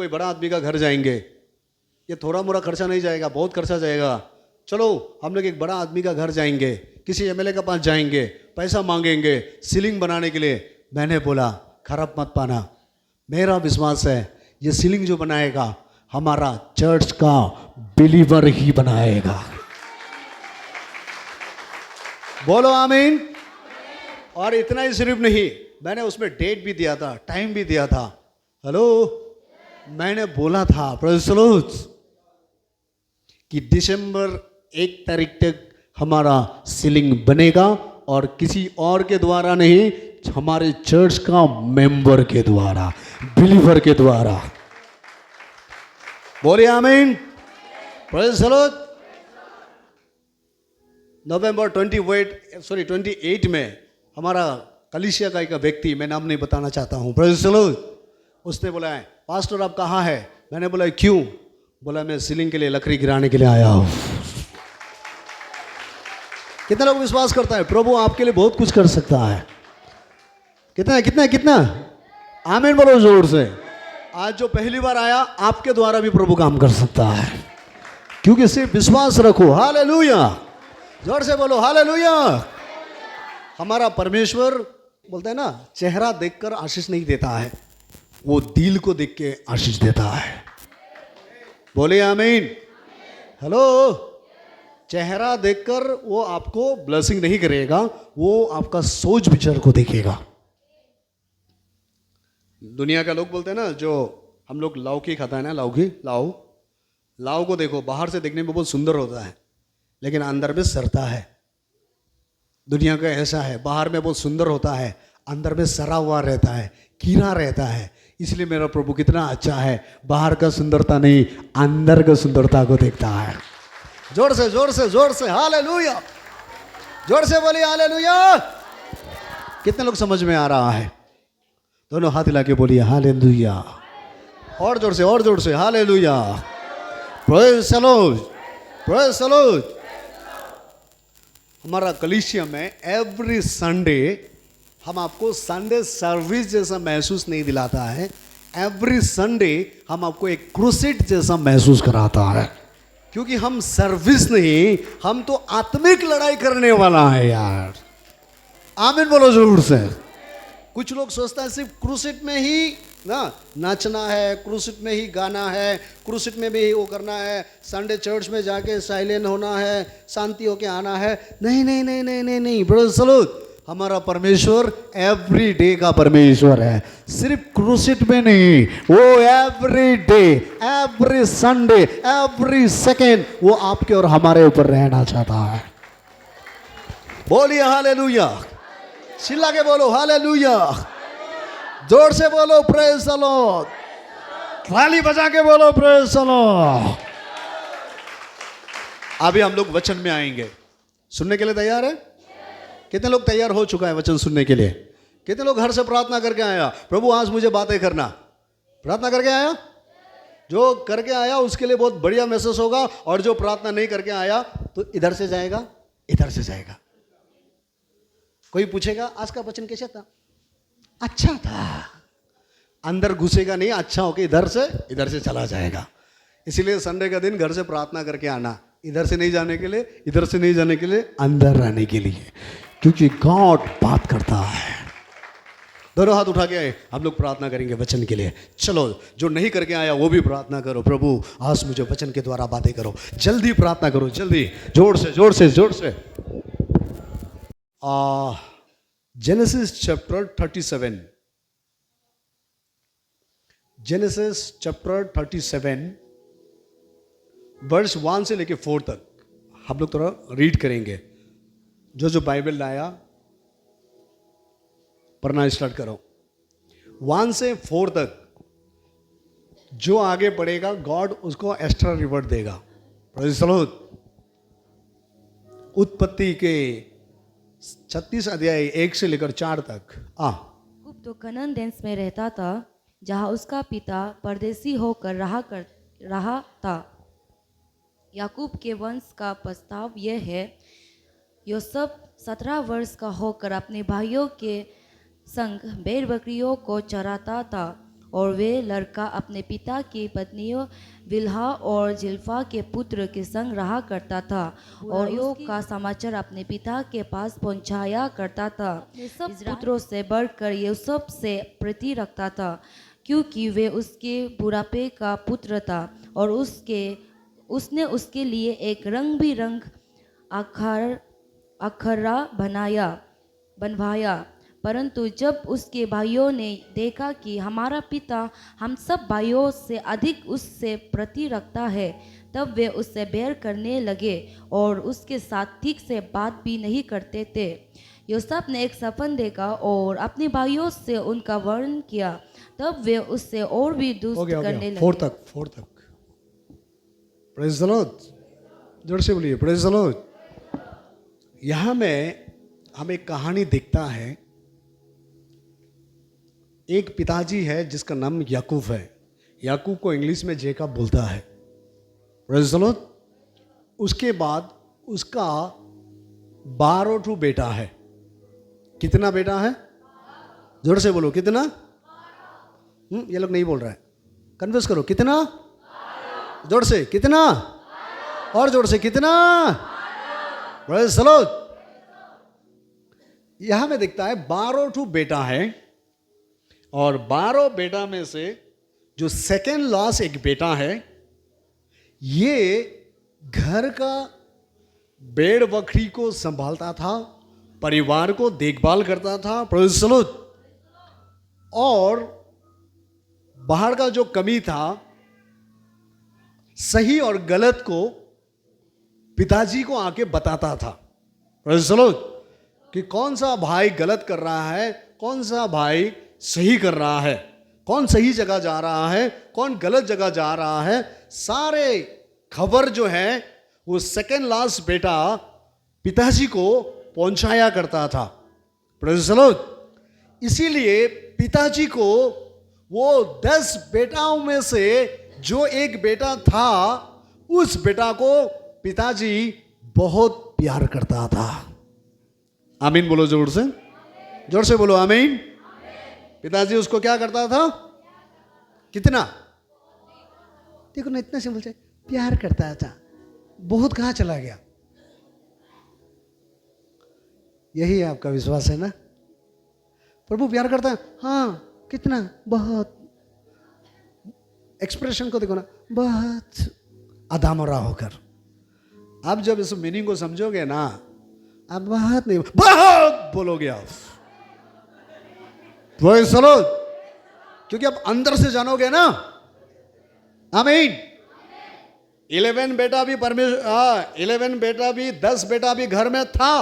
कोई बड़ा आदमी का घर जाएंगे, ये थोड़ा मोड़ा खर्चा नहीं जाएगा, बहुत खर्चा जाएगा। चलो हम लोग एक बड़ा आदमी का घर जाएंगे, किसी एमएलए के पास जाएंगे, पैसा मांगेंगे सीलिंग बनाने के लिए। मैंने बोला खराब मत पाना, मेरा विश्वास है ये सीलिंग जो बनाएगा हमारा चर्च का बिलीवर ही बनाएगा। बोलो आमीन। और इतना ही सिर्फ नहीं, मैंने उसमें डेट भी दिया था, टाइम भी दिया था। हेलो, मैंने बोला था प्रेज़ द लॉर्ड कि दिसंबर 1 तारीख तक हमारा सीलिंग बनेगा और किसी और के द्वारा नहीं, हमारे चर्च का मेंबर के द्वारा, बिलीवर के द्वारा। बोलिए आमीन। Praise the Lord. नवंबर 28 में हमारा कलीसिया का एक व्यक्ति, मैं नाम नहीं बताना चाहता हूँ, प्रेज़ द लॉर्ड, उसने बोला है पास्टर आप कहाँ है? मैंने बोला क्यों? बोला मैं सीलिंग के लिए लकड़ी गिराने के लिए आया हूँ। कितना लोग विश्वास करता है प्रभु आपके लिए बहुत कुछ कर सकता है? कितना कितना कितना आमीन बोलो जोर से। आज जो पहली बार आया आपके द्वारा भी प्रभु काम कर सकता है, क्योंकि सिर्फ विश्वास रखो। हालेलुया, जोर से बोलो हालेलुया। हमारा परमेश्वर बोलते हैं ना, चेहरा देखकर आशीष नहीं देता है, वो दिल को देख के आशीष देता है। बोले आमीन। हेलो, चेहरा देखकर वो आपको ब्लेसिंग नहीं करेगा, वो आपका सोच विचार को देखेगा। दुनिया का लोग बोलते हैं ना, जो हम लोग लौकी खाता है ना, लौकी लाव को देखो, बाहर से देखने में बहुत सुंदर होता है लेकिन अंदर में सड़ता है। दुनिया का ऐसा है, बाहर में बहुत सुंदर होता है, अंदर में सड़ा हुआ रहता है, कीड़ा रहता है। इसलिए मेरा प्रभु कितना अच्छा है, बाहर का सुंदरता नहीं अंदर का सुंदरता को देखता है। जोर से जोर से जोर से हालेलुया, जोर से बोलिए हालेलुया। कितने लोग समझ में आ रहा है? दोनों हाथ हिला के बोलिए हालेलुया। और जोर से hallelujah. Praise the Lord, praise the Lord. हमारा कलीसिया में एवरी संडे हम आपको संडे सर्विस जैसा महसूस नहीं दिलाता है, एवरी संडे हम आपको एक क्रूसेड जैसा महसूस कराता है, क्योंकि हम सर्विस नहीं, हम तो आत्मिक लड़ाई करने वाला है यार। आमीन बोलो जरूर से। कुछ लोग सोचता है सिर्फ क्रूसेड में ही ना नाचना है, क्रूसेड में ही गाना है, क्रूसेड में भी वो करना है, संडे चर्च में जाके साइलेंट होना है, शांति होके आना है। नहीं नहीं नहीं नहीं नहीं नहीं, प्रेज़ द लॉर्ड। हमारा परमेश्वर एवरी डे का परमेश्वर है, सिर्फ क्रूसेड में नहीं, वो every day, every Sunday, every second वो आपके और हमारे ऊपर रहना चाहता है। बोलिए हालेलुया, चिल्ला के बोलो हालेलुया, जोर से बोलो प्रेज़ द लॉर्ड, ताली बजा के बोलो प्रेज़ द लॉर्ड। अभी हम लोग वचन में आएंगे। सुनने के लिए तैयार है? कितने लोग तैयार हो चुका है वचन सुनने के लिए? कितने लोग घर से प्रार्थना करके आया, प्रभु आज मुझे बातें करना? प्रार्थना करके आया? जो करके आया उसके लिए बहुत बढ़िया मैसेज होगा, और जो प्रार्थना नहीं करके आया तो इधर से जाएगा, इधर से जाएगा। कोई पूछेगा आज का वचन कैसा था? अच्छा था। अंदर घुसेगा नहीं, अच्छा होके इधर से चला जाएगा। इसीलिए संडे का दिन घर से प्रार्थना करके आना, इधर से नहीं जाने के लिए, इधर से नहीं जाने के लिए, अंदर रहने के लिए, क्योंकि गॉड बात करता है। दोनों हाथ उठा के आए, हम लोग प्रार्थना करेंगे वचन के लिए। चलो, जो नहीं करके आया वो भी प्रार्थना करो, प्रभु आज मुझे वचन के द्वारा बातें करो। जल्दी प्रार्थना करो, जल्दी, जोर से जोर से जोर से। Genesis chapter 37, Genesis chapter 37 verse 1 से लेके 4 तक हम लोग थोड़ा रीड करेंगे। जो बाइबल लाया पढ़ना स्टार्ट करो। 1 से 4 तक जो आगे बढ़ेगा गॉड उसको एक्स्ट्रा रिवॉर्ड देगा। Praise the Lord. उत्पत्ति के 36 अध्याय 1 से लेकर 4 तक। याकूब तो कनान देश में रहता था, जहाँ उसका पिता परदेसी होकर रहा था। याकूब के वंश का प्रस्ताव यह है, यूसुफ 17 वर्ष का होकर अपने भाइयों के संग भेड़ बकरियों को चराता था। और वे लड़का अपने पिता की पत्नियों बिल्हा और जिल्फा के पुत्र के संग रहा करता था और उसका का समाचार अपने पिता के पास पहुंचाया करता था। सब पुत्रों से बढ़कर यूसुफ से प्रीति रखता था, क्योंकि वे उसके बुढ़ापे का पुत्र था और उसने उसके लिए एक रंग बिरंग अखरा बनवाया। परंतु जब उसके भाइयों ने देखा कि हमारा पिता हम सब भाइयों से अधिक उससे प्रीति रखता है, तब वे उससे बैर करने लगे और उसके साथ ठीक से बात भी नहीं करते थे। यूसुफ ने एक सपन देखा और अपने भाइयों से उनका वर्णन किया, तब वे उससे और भी दुष्ट करने लगे। फोर तक प्रेज द लॉर्ड, जोर से बोलिए प्रेज द लॉर्ड। यहाँ में हम एक कहानी देखता है। एक पिताजी है जिसका नाम याकूब है। याकूब को इंग्लिश में जेकब बोलता है। Praise the Lord. उसके बाद उसका 12 बेटा है। कितना बेटा है? जोर से बोलो कितना? ये लोग नहीं बोल रहा है, कन्फ्यूज करो। कितना? जोर से कितना? और जोर से कितना? Praise the Lord. यहां में दिखता है 12 बेटा है और 12 बेटा में से जो सेकेंड लास्ट एक बेटा है, ये घर का भेड़ बकरी को संभालता था, परिवार को देखभाल करता था। Praise the Lord. और बाहर का जो कमी था, सही और गलत को पिताजी को आके बताता था। Praise the Lord. कि कौन सा भाई गलत कर रहा है, कौन सा भाई सही कर रहा है, कौन सही जगह जा रहा है, कौन गलत जगह जा रहा है, सारे खबर जो है वो सेकेंड लास्ट बेटा पिताजी को पहुंचाया करता था। Praise the Lord. इसीलिए पिताजी को वो 10 बेटाओं में से जो एक बेटा था, उस बेटा को पिताजी बहुत प्यार करता था। आमीन बोलो जोर से, जोर से बोलो आमीन। पिताजी उसको क्या करता था? कितना? देखो ना, इतना सिंपल से प्यार करता था। बहुत कहां चला गया? यही आपका विश्वास है ना? प्रभु प्यार करता है। हाँ, कितना? बहुत। एक्सप्रेशन को देखो ना, बहुत अधामरा होकर। आप जब इस मीनिंग को समझोगे ना, आप बहुत नहीं, बहुत बोलोगे आप। Praise the Lord. क्योंकि आप अंदर से जानोगे ना। आमीन। 11 बेटा भी 11 बेटा भी 10 बेटा भी घर में था,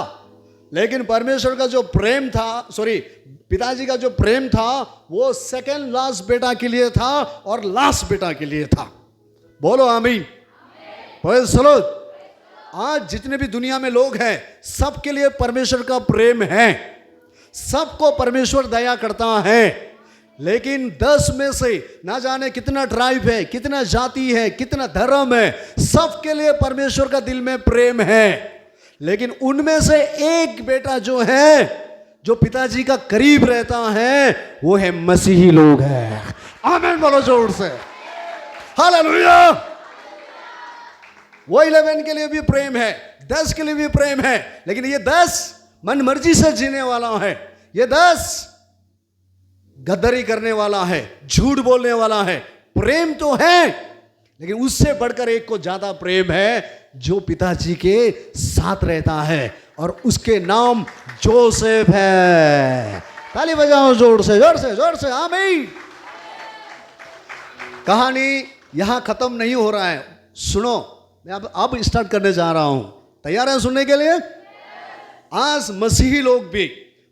लेकिन परमेश्वर का जो प्रेम था, पिताजी का जो प्रेम था, वो सेकेंड लास्ट बेटा के लिए था और लास्ट बेटा के लिए था। बोलो आमीन। Praise the Lord. आज जितने भी दुनिया में लोग हैं, सबके लिए परमेश्वर का प्रेम है, सबको परमेश्वर दया करता है। लेकिन 10 में से ना जाने कितना ट्राइब है, कितना जाति है, कितना धर्म है, सबके लिए परमेश्वर का दिल में प्रेम है। लेकिन उनमें से एक बेटा जो है, जो पिताजी का करीब रहता है, वो है मसीही लोग है। आमीन बोलो जोर से। हालेलुया। वो 11 के लिए भी प्रेम है, 10 के लिए भी प्रेम है, लेकिन ये 10 मन मर्जी से जीने वाला है, ये 10 गद्दारी करने वाला है, झूठ बोलने वाला है। प्रेम तो है, लेकिन उससे बढ़कर एक को ज्यादा प्रेम है, जो पिताजी के साथ रहता है, और उसके नाम जोसेफ है। ताली बजाओ जोर से, जोर से, जोर से। आमीन। कहानी यहां खत्म नहीं हो रहा है। सुनो, मैं अब स्टार्ट करने जा रहा हूं। तैयार हैं सुनने के लिए? आज मसीही लोग भी,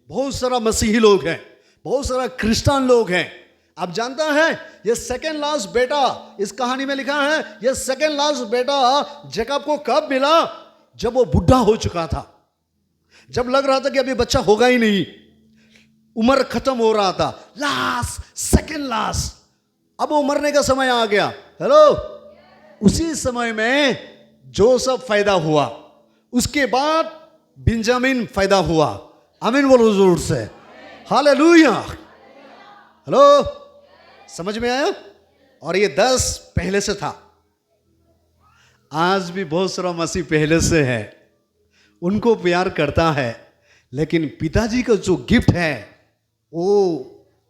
बहुत सारा मसीही लोग हैं, बहुत सारा क्रिश्चियन लोग हैं। आप जानता है, ये सेकेंड लास्ट बेटा, इस कहानी में लिखा है, ये सेकेंड लास्ट बेटा जेकब को कब मिला? जब वो बुढ़ा हो चुका था, जब लग रहा था कि अभी बच्चा होगा ही नहीं, उम्र खत्म हो रहा था। लास्ट, सेकेंड लास्ट, अब वो मरने का समय आ गया। हेलो। उसी समय में जोसेफ पैदा हुआ, उसके बाद बिंजामिन पैदा हुआ। आमीन बोलो जोर से। हालेलुया। हेलो। समझ में आया? और ये 10 पहले से था। आज भी बहुत सारा मसीह पहले से है, उनको प्यार करता है, लेकिन पिताजी का जो गिफ्ट है वो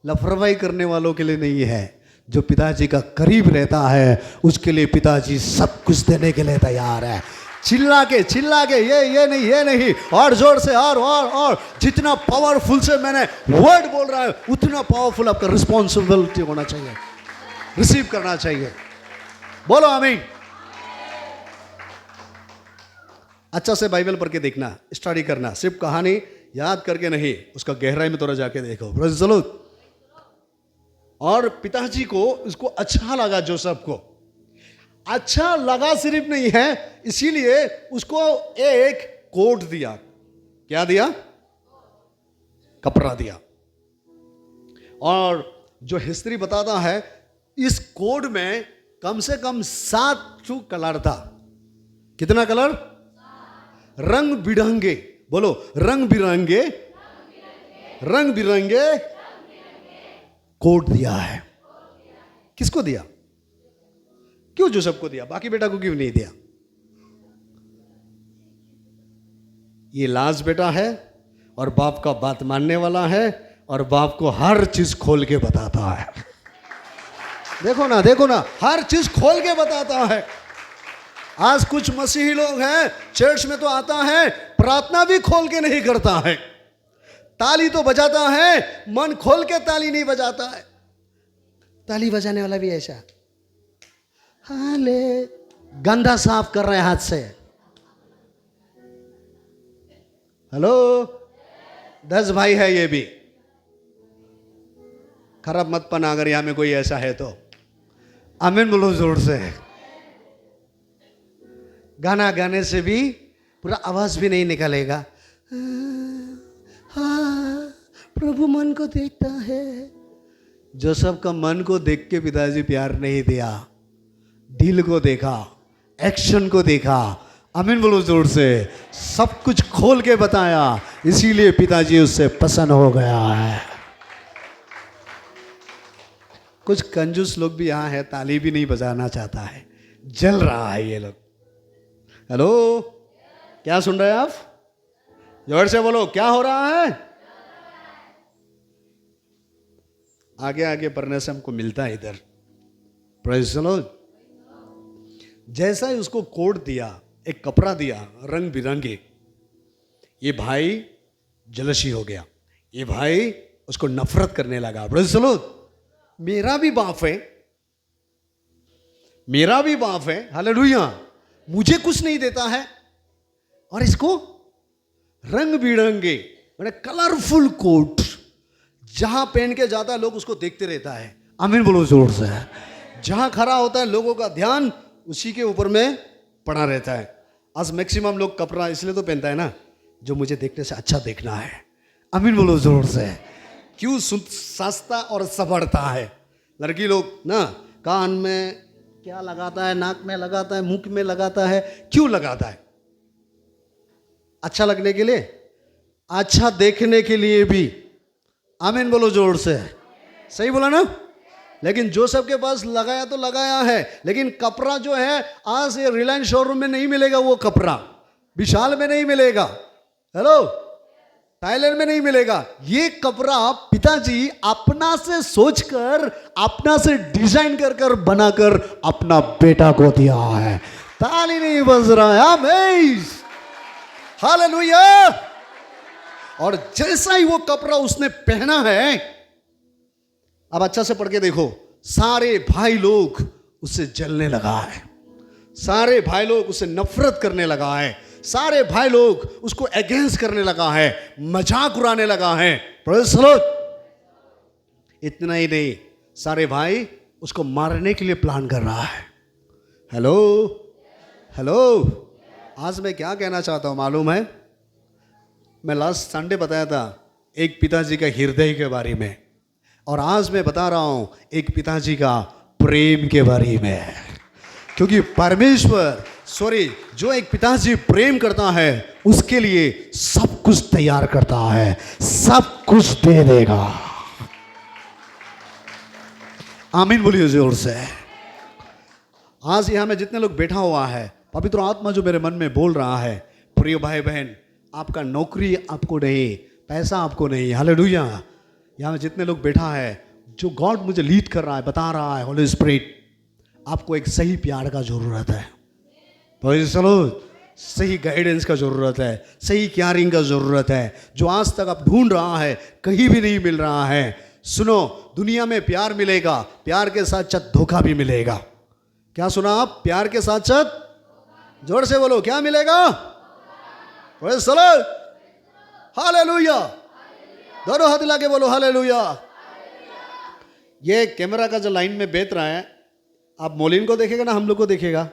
लापरवाही करने वालों के लिए नहीं है। जो पिताजी का करीब रहता है उसके लिए पिताजी सब कुछ देने के लिए तैयार है। चिल्ला के ये नहीं, और जोर से, और जितना पावरफुल से मैंने वर्ड बोल रहा है उतना पावरफुल आपका रिस्पॉन्सिबिलिटी होना चाहिए, रिसीव करना चाहिए। बोलो आमीन। अच्छा से बाइबल पढ़ के देखना, स्टडी करना, सिर्फ कहानी याद करके नहीं, उसका गहराई में थोड़ा जाके देखो। Praise the Lord. और पिताजी को इसको अच्छा लगा, जोसेफ को अच्छा लगा सिर्फ नहीं है, इसीलिए उसको एक कोट दिया। क्या दिया? कपड़ा दिया। और जो हिस्ट्री बताता है इस कोड में कम से कम 7 कलर था। कितना कलर? रंग बिरंगे। बोलो रंग बिरंगे, रंग बिरंगे कोट दिया है। किसको दिया? क्यों जोसेफ को दिया, बाकी बेटा को क्यों नहीं दिया? ये लास्ट बेटा है और बाप का बात मानने वाला है और बाप को हर चीज खोल के बताता है। देखो ना, हर चीज खोल के बताता है। आज कुछ मसीही लोग हैं, चर्च में तो आता है, प्रार्थना भी खोल के नहीं करता है, ताली तो बजाता है, मन खोल के ताली नहीं बजाता है। ताली बजाने वाला भी ऐसा, हाले गंदा साफ कर रहे हैं हाथ से। हेलो, 10 भाई है, ये भी खराब मत पना अगर यहां में कोई ऐसा है तो आमीन बोलो जोर से। गाना गाने से भी पूरा आवाज भी नहीं निकलेगा। हाँ, प्रभु मन को देखता है। जोसेफ का मन को देख के पिताजी प्यार नहीं दिया, दिल को देखा, एक्शन को देखा। आमीन बोलो जोर से। सब कुछ खोल के बताया, इसीलिए पिताजी उससे पसंद हो गया है। कुछ कंजूस लोग भी यहां है, ताली भी नहीं बजाना चाहता है, जल रहा है ये लोग। हेलो, क्या सुन रहे हैं आप? जोर से बोलो, क्या हो रहा है? आगे आगे पढ़ने से हमको मिलता है इधर। Praise the Lord. जैसा ही उसको कोट दिया, एक कपड़ा दिया रंग बिरंगे, ये भाई जलसी हो गया, ये भाई उसको नफरत करने लगा। Praise the Lord. मेरा भी बाप है, मेरा भी बाप है, हालेलुया, मुझे कुछ नहीं देता है, और इसको रंग बिरंगे मैंने कलरफुल कोट जहां पहन के जाता है लोग उसको देखते रहता है। आमीन बोलो जोर से। जहां खड़ा होता है लोगों का ध्यान उसी के ऊपर में पड़ा रहता है। आज मैक्सिमम लोग कपड़ा इसलिए तो पहनता है ना, जो मुझे देखने से अच्छा देखना है। आमीन बोलो जोर से। क्यों सस्ता और सबरता है। लड़की लोग ना कान में क्या लगाता है, नाक में लगाता है, मुंह में लगाता है। क्यों लगाता है? अच्छा लगने के लिए, अच्छा देखने के लिए भी। आमीन बोलो जोर से। सही बोला ना? लेकिन जोसेफ के पास लगाया तो लगाया है, लेकिन कपड़ा जो है आज ये रिलायंस शोरूम में नहीं मिलेगा, वो कपड़ा विशाल में नहीं मिलेगा, हेलो टाइलर में नहीं मिलेगा। ये कपड़ा पिताजी अपना से सोचकर, अपना से डिजाइन कर कर बनाकर अपना बेटा को दिया है। ताली नहीं बज रहा है। आमीन, हालेलुया। और जैसा ही वो कपड़ा उसने पहना है, अब अच्छा से पढ़ के देखो, सारे भाई लोग उससे जलने लगा है, सारे भाई लोग उससे नफरत करने लगा है, सारे भाई लोग उसको अगेंस्ट करने लगा है, मजाक उड़ाने लगा है। Praise the Lord. इतना ही नहीं, सारे भाई उसको मारने के लिए प्लान कर रहा है। हेलो हेलो, आज मैं क्या कहना चाहता हूं मालूम है? मैं लास्ट संडे बताया था एक पिताजी का हृदय के बारे में, और आज मैं बता रहा हूं एक पिताजी का प्रेम के बारे में। क्योंकि परमेश्वर जो एक पिताजी प्रेम करता है उसके लिए सब कुछ तैयार करता है, सब कुछ दे देगा। आमीन बोलिए जोर से। आज यहाँ में जितने लोग बैठा हुआ है, पवित्र आत्मा जो मेरे मन में बोल रहा है, प्रिय भाई बहन, आपका नौकरी आपको नहीं, पैसा आपको नहीं, हालेलुया। यहाँ में जितने लोग बैठा है, जो गॉड मुझे लीड कर रहा है, बता रहा है, होली स्पिरिट, आपको एक सही प्यार का जरूरत है। तो चलो, सही गाइडेंस का जरूरत है, सही केयरिंग का जरूरत है, जो आज तक आप ढूंढ रहा है, कहीं भी नहीं मिल रहा है। सुनो, दुनिया में प्यार मिलेगा, प्यार के साथ साथ धोखा भी मिलेगा। क्या सुना आप? प्यार के साथ साथ, जोर से बोलो, क्या मिलेगा? चलो, हालेलुया, दोनों हाथ हिला के बोलो हालेलुया। ये कैमरा का जो लाइन में बेच रहा है, आप मोलिन को देखेगा ना हम लोग को देखेगा?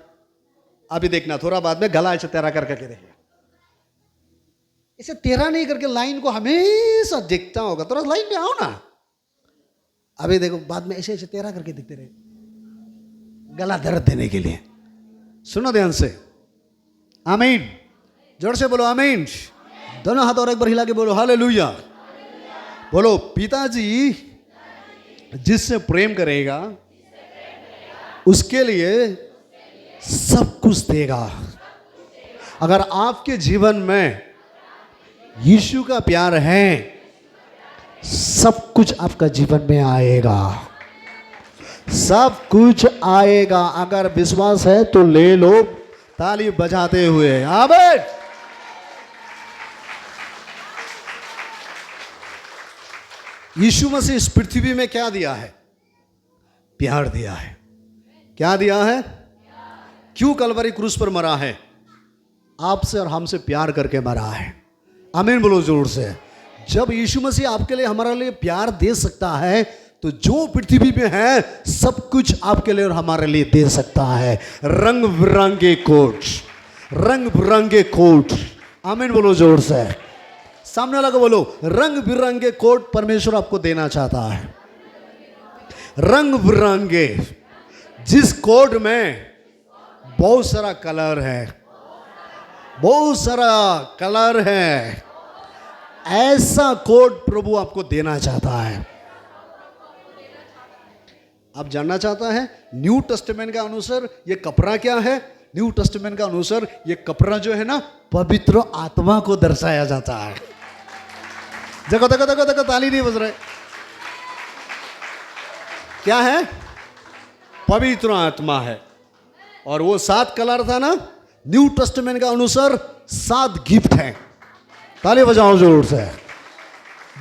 अभी देखना, थोड़ा बाद में गला ऐसे तेरा करके देखेगा। इसे तेरा नहीं करके लाइन को हमेशा देखता होगा। थोड़ा लाइन में आओ ना। अभी देखो, बाद में ऐसे ऐसे तेरा करके दिखते रहे, गला दर्द देने के लिए। सुनो ध्यान से, आमीन, जोर से बोलो आमीन। दोनों हाथ और एक बार हिला के बोलो हालेलुया। बोलो, पिताजी जिससे प्रेम करेगा उसके लिए सब कुछ देगा। अगर आपके जीवन में यीशु का प्यार है, सब कुछ आपका जीवन में आएगा, सब कुछ आएगा। अगर विश्वास है तो ले लो, ताली बजाते हुए आमीन। यीशु मसीह इस पृथ्वी में क्या दिया है? प्यार दिया है। क्या दिया है? क्यों कलवरी क्रूस पर मरा है? आपसे और हमसे प्यार करके मरा है। आमीन बोलो जोर से। जब यीशु मसीह आपके लिए, हमारे लिए प्यार दे सकता है, तो जो पृथ्वी में है सब कुछ आपके लिए और हमारे लिए दे सकता है। रंग बिरंगे कोट, रंग बिरंगे कोट। आमीन बोलो जोर से। सामने वाला को बोलो, रंग बिरंगे कोट परमेश्वर आपको देना चाहता है। रंग बिरंगे, जिस कोट में बहुत सारा कलर है, बहुत सारा कलर है, ऐसा कोट प्रभु आपको देना चाहता है। आप जानना चाहता है न्यू टेस्टामेंट के अनुसार ये कपड़ा क्या है? न्यू टेस्टामेंट के अनुसार ये कपड़ा जो है ना, पवित्र आत्मा को दर्शाया जाता है। देखो देखो देखो देखो, ताली नहीं बज रहे। क्या है? पवित्र आत्मा है। और वो 7 कलर था ना, न्यू टेस्टामेंट का अनुसार 7 गिफ्ट हैं। ताली बजाओ जोर से।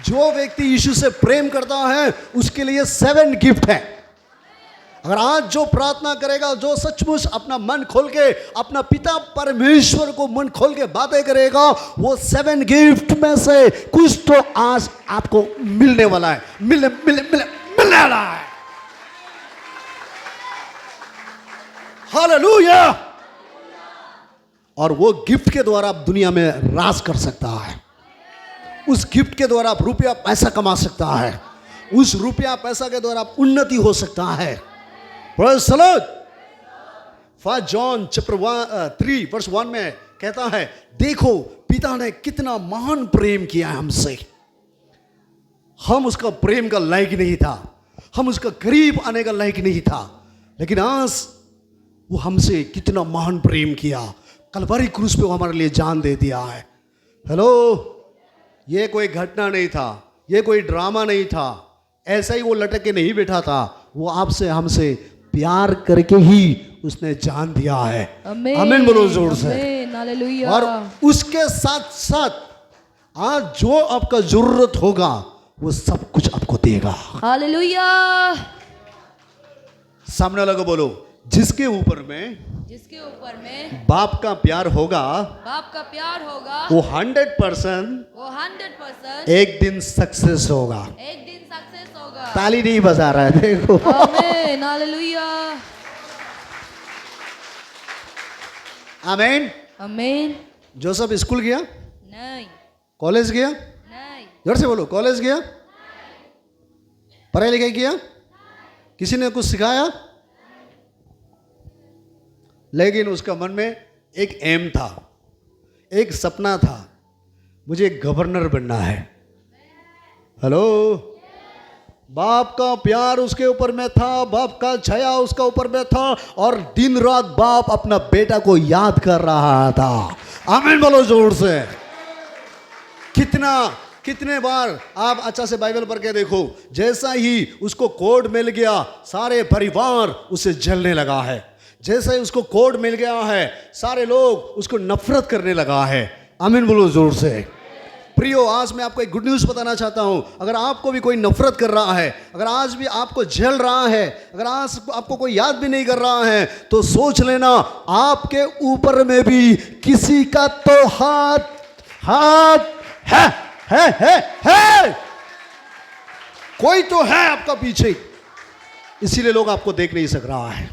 जो व्यक्ति यीशु से प्रेम करता है उसके लिए 7 गिफ्ट है। अगर आज जो प्रार्थना करेगा, जो सचमुच अपना मन खोल के अपना पिता परमेश्वर को मन खोल के बातें करेगा, वो 7 गिफ्ट में से कुछ तो आज आपको मिलने वाला है, मिलने वाला है। हालेलुया। और वो गिफ्ट के द्वारा आप दुनिया में राज कर सकता है। उस गिफ्ट के द्वारा आप रुपया पैसा कमा सकता है। उस रुपया पैसा के द्वारा आप उन्नति हो सकता है। Praise the Lord। 1 John chapter 3 verse 1 में कहता है, देखो पिता ने कितना महान प्रेम किया है हमसे। हम उसका प्रेम का लायक नहीं था, हम उसका करीब आने का लायक नहीं था, लेकिन आज वो हमसे कितना महान प्रेम किया। कलवरी क्रूस पे वो हमारे लिए जान दे दिया है। हेलो, ये कोई घटना नहीं था, ये कोई ड्रामा नहीं था, ऐसा ही वो लटक के नहीं बैठा था। वो आपसे हमसे प्यार करके ही उसने जान दिया है। आमीन बोलो जोर से। हालेलुया। और उसके साथ साथ आज जो आपका जरूरत होगा वो सब कुछ आपको देगा। हालेलुया। सामने वाला को बोलो, जिसके ऊपर में बाप का प्यार होगा, बाप का प्यार होगा, वो 100% एक दिन सक्सेस होगा। एक दिन सक्सेस होगा। ताली नहीं बजा रहा है, देखो। आमीन, हालेलुया। आमीन। आमीन। जोसेफ स्कूल गया? नहीं। कॉलेज गया? नहीं। जोर से बोलो, कॉलेज गया? पढ़ाई लिखाई किया? किसी ने कुछ सिखाया? लेकिन उसका मन में एक एम था, एक सपना था, मुझे गवर्नर बनना है। हेलो, बाप का प्यार उसके ऊपर में था, बाप का छाया उसका ऊपर में था, और दिन रात बाप अपना बेटा को याद कर रहा था। आमीन बोलो जोर से। कितने बार आप अच्छा से बाइबल पढ़ के देखो, जैसा ही उसको कोड मिल गया सारे परिवार उसे जलने लगा है, जैसा ही उसको कोड मिल गया है सारे लोग उसको नफरत करने लगा है। आमीन बोलो जोर से। प्रियो, आज मैं आपको एक गुड न्यूज़ बताना चाहता हूं। अगर आपको भी कोई नफरत कर रहा है, अगर आज भी आपको जल रहा है, अगर आज आपको कोई याद भी नहीं कर रहा है, तो सोच लेना आपके ऊपर में भी किसी का तो हाथ है। कोई तो है आपका पीछे, इसीलिए लोग आपको देख नहीं सक रहा है।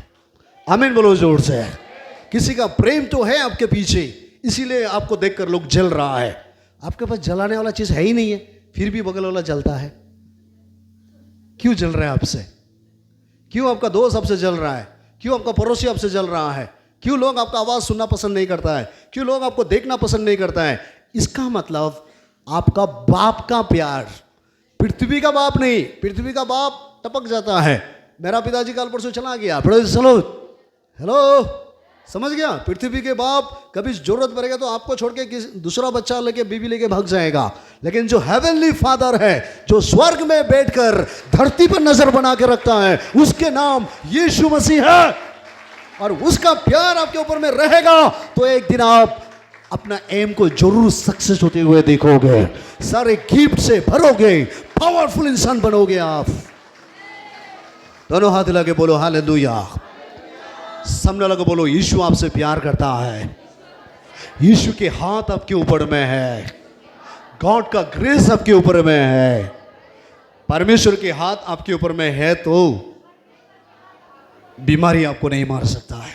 आमीन बोलो जोर से। किसी का प्रेम तो है आपके पीछे, इसीलिए आपको देखकर लोग जल रहा है। आपके पास जलाने वाला चीज है ही नहीं है, फिर भी बगल वाला जलता है। क्यों जल रहा है आपसे? क्यों आपका दोस्त आपसे जल रहा है? क्यों आपका पड़ोसी आपसे जल रहा है? क्यों लोग आपका आवाज सुनना पसंद नहीं करता है? क्यों लोग आपको देखना पसंद नहीं करता है? इसका मतलब आपका बाप का प्यार, पृथ्वी का बाप नहीं, पृथ्वी का बाप टपक जाता है। मेरा पिताजी कल परसों चला गया, चलो हेलो, समझ गया? पृथ्वी के बाप कभी जरूरत पड़ेगा तो आपको छोड़ के दूसरा बच्चा लेके बीवी लेके भाग जाएगा, लेकिन जो हेवनली फादर है, जो स्वर्ग में बैठकर धरती पर नजर बना के रखता है, उसके नाम यीशु मसीह है, और उसका प्यार आपके ऊपर में रहेगा तो एक दिन आप अपना एम को जरूर सक्सेस होते हुए देखोगे, सारे गिफ्ट से भरोगे, पावरफुल इंसान बनोगे आप। दोनों हाथ हिला के बोलो हालेलुया। सामने लगा बोलो, यीशु आपसे प्यार करता है, यीशु के हाथ आपके ऊपर में है, गॉड का ग्रेस आपके ऊपर में है, परमेश्वर के हाथ आपके ऊपर में है, तो बीमारी आपको नहीं मार सकता है,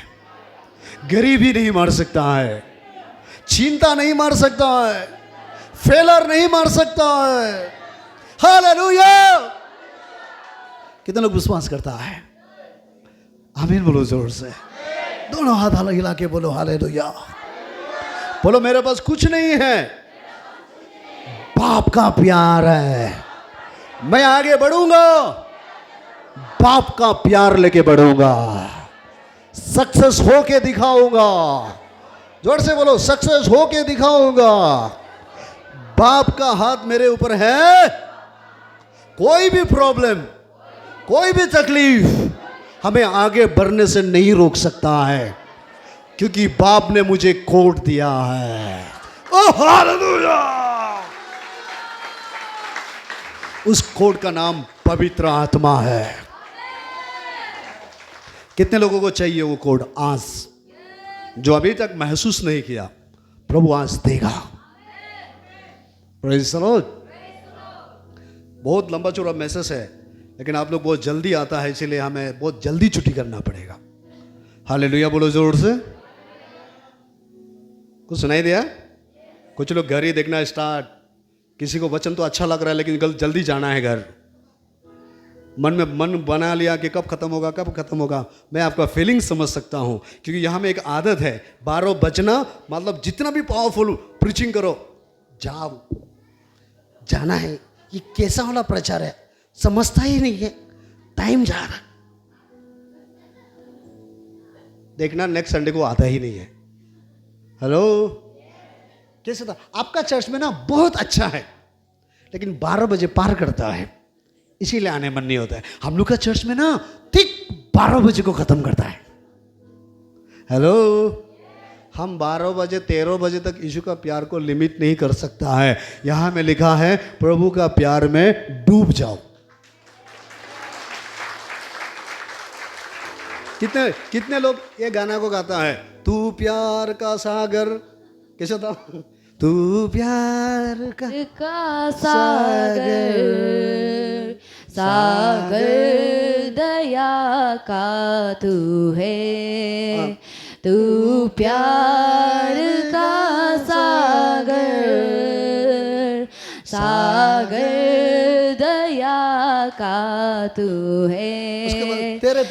गरीबी नहीं मार सकता है, चिंता नहीं मार सकता है, फेलर नहीं मार सकता है। हालेलुया। कितने लोग विश्वास करता है? आमीन बोलो जोर से। दोनों हाथ हिला के बोलो हालेलुया। बोलो, मेरे पास कुछ नहीं है, बाप का प्यार है, मैं आगे बढ़ूंगा, बाप का प्यार लेके बढ़ूंगा, सक्सेस होके दिखाऊंगा। जोर से बोलो, सक्सेस होके दिखाऊंगा। बाप का हाथ मेरे ऊपर है, कोई भी प्रॉब्लम, कोई भी तकलीफ हमें आगे बढ़ने से नहीं रोक सकता है, क्योंकि बाप ने मुझे कोड दिया है। Oh hallelujah. उस कोड का नाम पवित्र आत्मा है। कितने लोगों को चाहिए वो कोड आज? जो अभी तक महसूस नहीं किया, प्रभु आज देगा। Praise the Lord. बहुत लंबा चौड़ा मैसेज है, लेकिन आप लोग बहुत जल्दी आता है, इसलिए हमें बहुत जल्दी छुट्टी करना पड़ेगा। हालेलुया बोलो जोर से। कुछ सुनाई दिया? कुछ लोग घर ही देखना स्टार्ट, किसी को वचन तो अच्छा लग रहा है लेकिन जल्दी जाना है घर, मन बना लिया कि कब खत्म होगा, कब खत्म होगा। मैं आपका फीलिंग समझ सकता हूं, क्योंकि यहां में एक आदत है 12 बजना, मतलब जितना भी पावरफुल प्रीचिंग करो, जाओ, जाना है। ये कैसा वाला प्रचार है, समझता ही नहीं है, टाइम जा रहा। देखना नेक्स्ट संडे को आता ही नहीं है। हेलो, कैसे था आपका चर्च में ना? बहुत अच्छा है, लेकिन 12 बजे पार करता है, इसीलिए आने मन नहीं होता है। हम लोग का चर्च में ना ठीक 12 बजे को खत्म करता है। हेलो, हम 12 बजे 13 बजे तक यीशु का प्यार को लिमिट नहीं कर सकता है। यहां में लिखा है प्रभु का प्यार में डूब जाओ। कितने लोग ये गाना को गाता है, तू प्यार का सागर, कैसा था? तू प्यार का सागर, सागर दया का तू है, तू प्यार का सागर, सागर दया का तू है। तेरे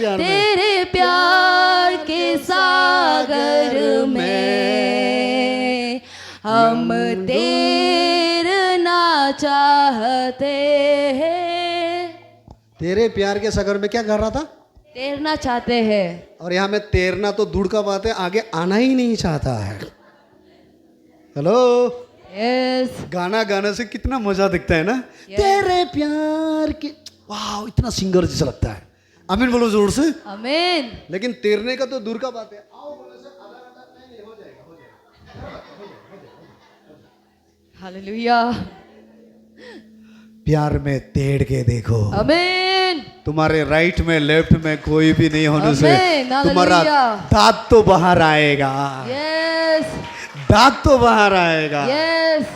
प्यार के सागर में हम तैरना चाहते हैं। तेरे प्यार के सागर में क्या कर रहा था? तैरना चाहते हैं। और यहाँ में तैरना तो दूर का बात है, आगे आना ही नहीं चाहता है। हेलो, यस, गाना गाने से कितना मजा दिखता है ना। तेरे प्यार के, वाह, इतना सिंगर जैसा लगता है। आमीन बोलो जोर से। आमीन। लेकिन तैरने का तो दूर का बात है। आओ बोले से आधा घंटा नहीं, हो जाएगा। हालेलुया। प्यार में तैर के देखो। आमीन। तुम्हारे राइट में लेफ्ट में कोई भी नहीं होने से आमीन, तुम्हारा हालेलुया। दांत तो बाहर आएगा। यस, दांत तो बाहर आएगा। यस,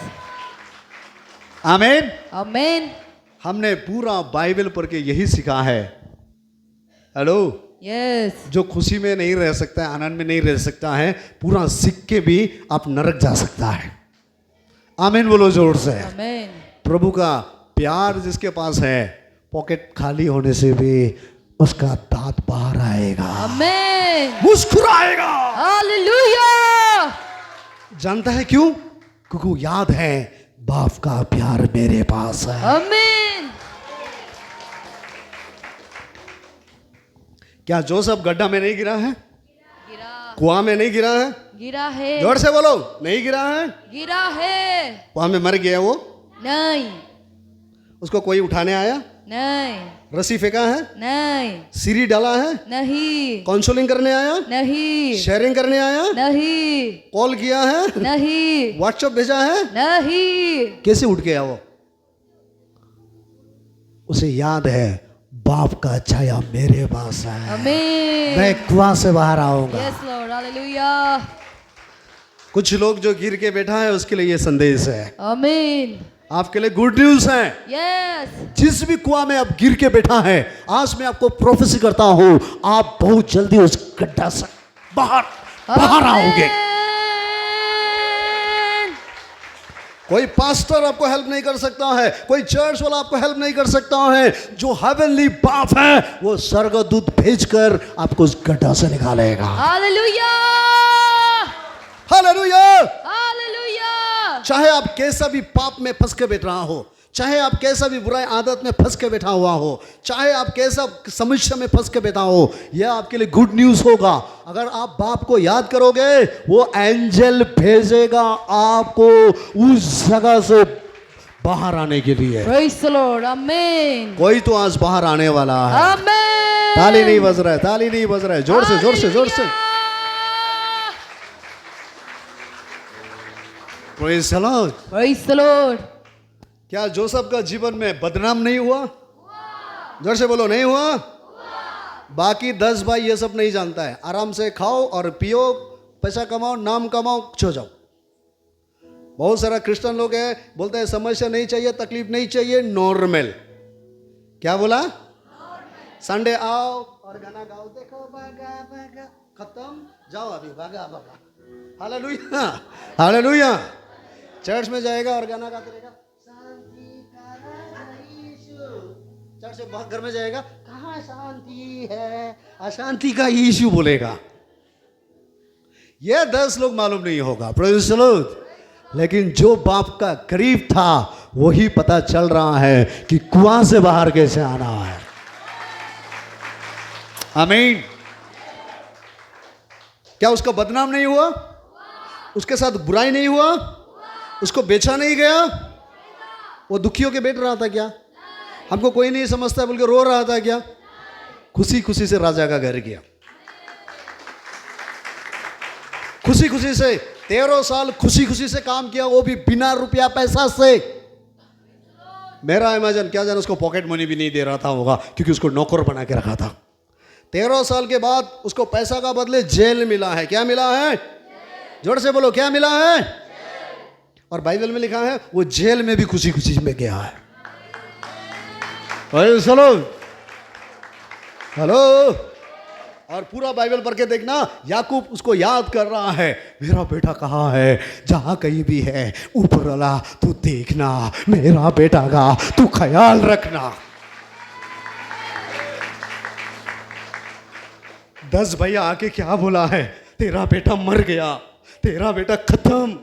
आमीन। आमीन। हमने पूरा बाइबल पढ़ के यही सीखा है। हेलो, यस, जो खुशी में नहीं रह सकता है, आनंद में नहीं रह सकता है, पूरा सीख के भी आप नरक जा सकता है। आमीन बोलो जोर से। आमीन। प्रभु का प्यार जिसके पास है, पॉकेट खाली होने से भी उसका दांत बाहर आएगा, आमीन, मुस्कुराएगा। हालेलुया। जानता है क्यों? क्योंकि याद है बाप का प्यार मेरे पास है। आमीन। क्या जोसेफ गड्ढा में नहीं गिरा है? गिरा, कुआं में नहीं गिरा है? गिरा है, जोर से बोलो, नहीं गिरा है? गिरा है। कुआं में मर गया वो, नहीं, उसको कोई उठाने आया? नहीं, रस्सी फेंका है? नहीं, सीढ़ी डाला है? नहीं, काउंसलिंग करने आया? नहीं, शेयरिंग करने आया? नहीं, कॉल किया है? नहीं, व्हाट्सएप भेजा है? नहीं। कैसे उठ गया वो? उसे याद है बाप का छाया मेरे पास है, आमीन। मैं कुआं से बाहर आऊंगा। Yes Lord, hallelujah. कुछ लोग जो गिर के बैठा है उसके लिए ये संदेश है, आमीन। आपके लिए गुड न्यूज है। यस, जिस भी कुआं में आप गिर के बैठा है, आज मैं आपको प्रोफेसी करता हूं, आप बहुत जल्दी उस गड्ढा से बाहर आओगे। आमीन। कोई पास्टर आपको हेल्प नहीं कर सकता है, कोई चर्च वाला आपको हेल्प नहीं कर सकता है। जो हेवनली बाप है वो स्वर्गदूत भेजकर आपको उस गड्ढा से निकालेगा। Hallelujah, hallelujah. हालेलुया। चाहे आप कैसा भी पाप में फंस के बैठ रहा हो, चाहे आप कैसा भी बुराई आदत में फंस के बैठा हुआ हो, चाहे आप कैसा समस्या में फंस के बैठा हो, यह आपके लिए गुड न्यूज होगा। अगर आप बाप को याद करोगे, वो एंजल भेजेगा आपको उस जगह से बाहर आने के लिए। प्रेज द लॉर्ड, आमीन, कोई तो आज बाहर आने वाला है। आमीन। ताली नहीं बज रहा है, ताली नहीं बज रहा है, जोर से जोर से जोर से। Praise the Lord. Praise the Lord. क्या जोसेफ का जीवन में बदनाम नहीं हुआ? जोर से बोलो, नहीं हुआ? बाकी 10 भाई ये सब नहीं जानता है। आराम से खाओ और पियो, पैसा कमाओ, नाम कमाओ, छो जाओ। बहुत सारा क्रिश्चियन लोग है, बोलते हैं समस्या नहीं चाहिए, तकलीफ नहीं चाहिए, नॉर्मल। क्या बोला? संडे आओ और गाना गाओ, देखो भागा भागा, खत्म, जाओ अभी भागा भागा। Hallelujah, hallelujah. चर्च में जाएगा और गाना गाते रहेगा, चर्च से घर में जाएगा, कहाँ शांति है, अशांति का यीशु बोलेगा। ये 10 लोग मालूम नहीं होगा, प्रेज़ द लॉर्ड। लेकिन जो बाप का करीब था वही पता चल रहा है कि कुआं से बाहर कैसे आना है। आमीन। क्या उसका बदनाम नहीं हुआ? उसके साथ बुराई नहीं हुआ? उसको बेचा नहीं गया? वो दुखियों के बैठ रहा था क्या? हमको कोई नहीं समझता बोल के रो रहा था क्या? खुशी खुशी से राजा का घर गया, खुशी खुशी से 13 साल खुशी खुशी से काम किया, वो भी बिना रुपया पैसा से। मेरा इमेजिन, क्या जाने उसको पॉकेट मनी भी नहीं दे रहा था होगा, क्योंकि उसको नौकर बना के रखा था। 13 साल के बाद उसको पैसा का बदले जेल मिला है। क्या मिला है? जोर से बोलो, क्या मिला है? और बाइबल में लिखा है वो जेल में भी खुशी खुशी में गया है। Hello hello. और पूरा बाइबल पढ़ के देखना, याकूब उसको याद कर रहा है, मेरा बेटा कहाँ है? जहां कहीं भी है, ऊपर वाला तू देखना, मेरा बेटा का तू ख्याल रखना। 10 भैया आके क्या बोला है? तेरा बेटा मर गया, तेरा बेटा खत्म।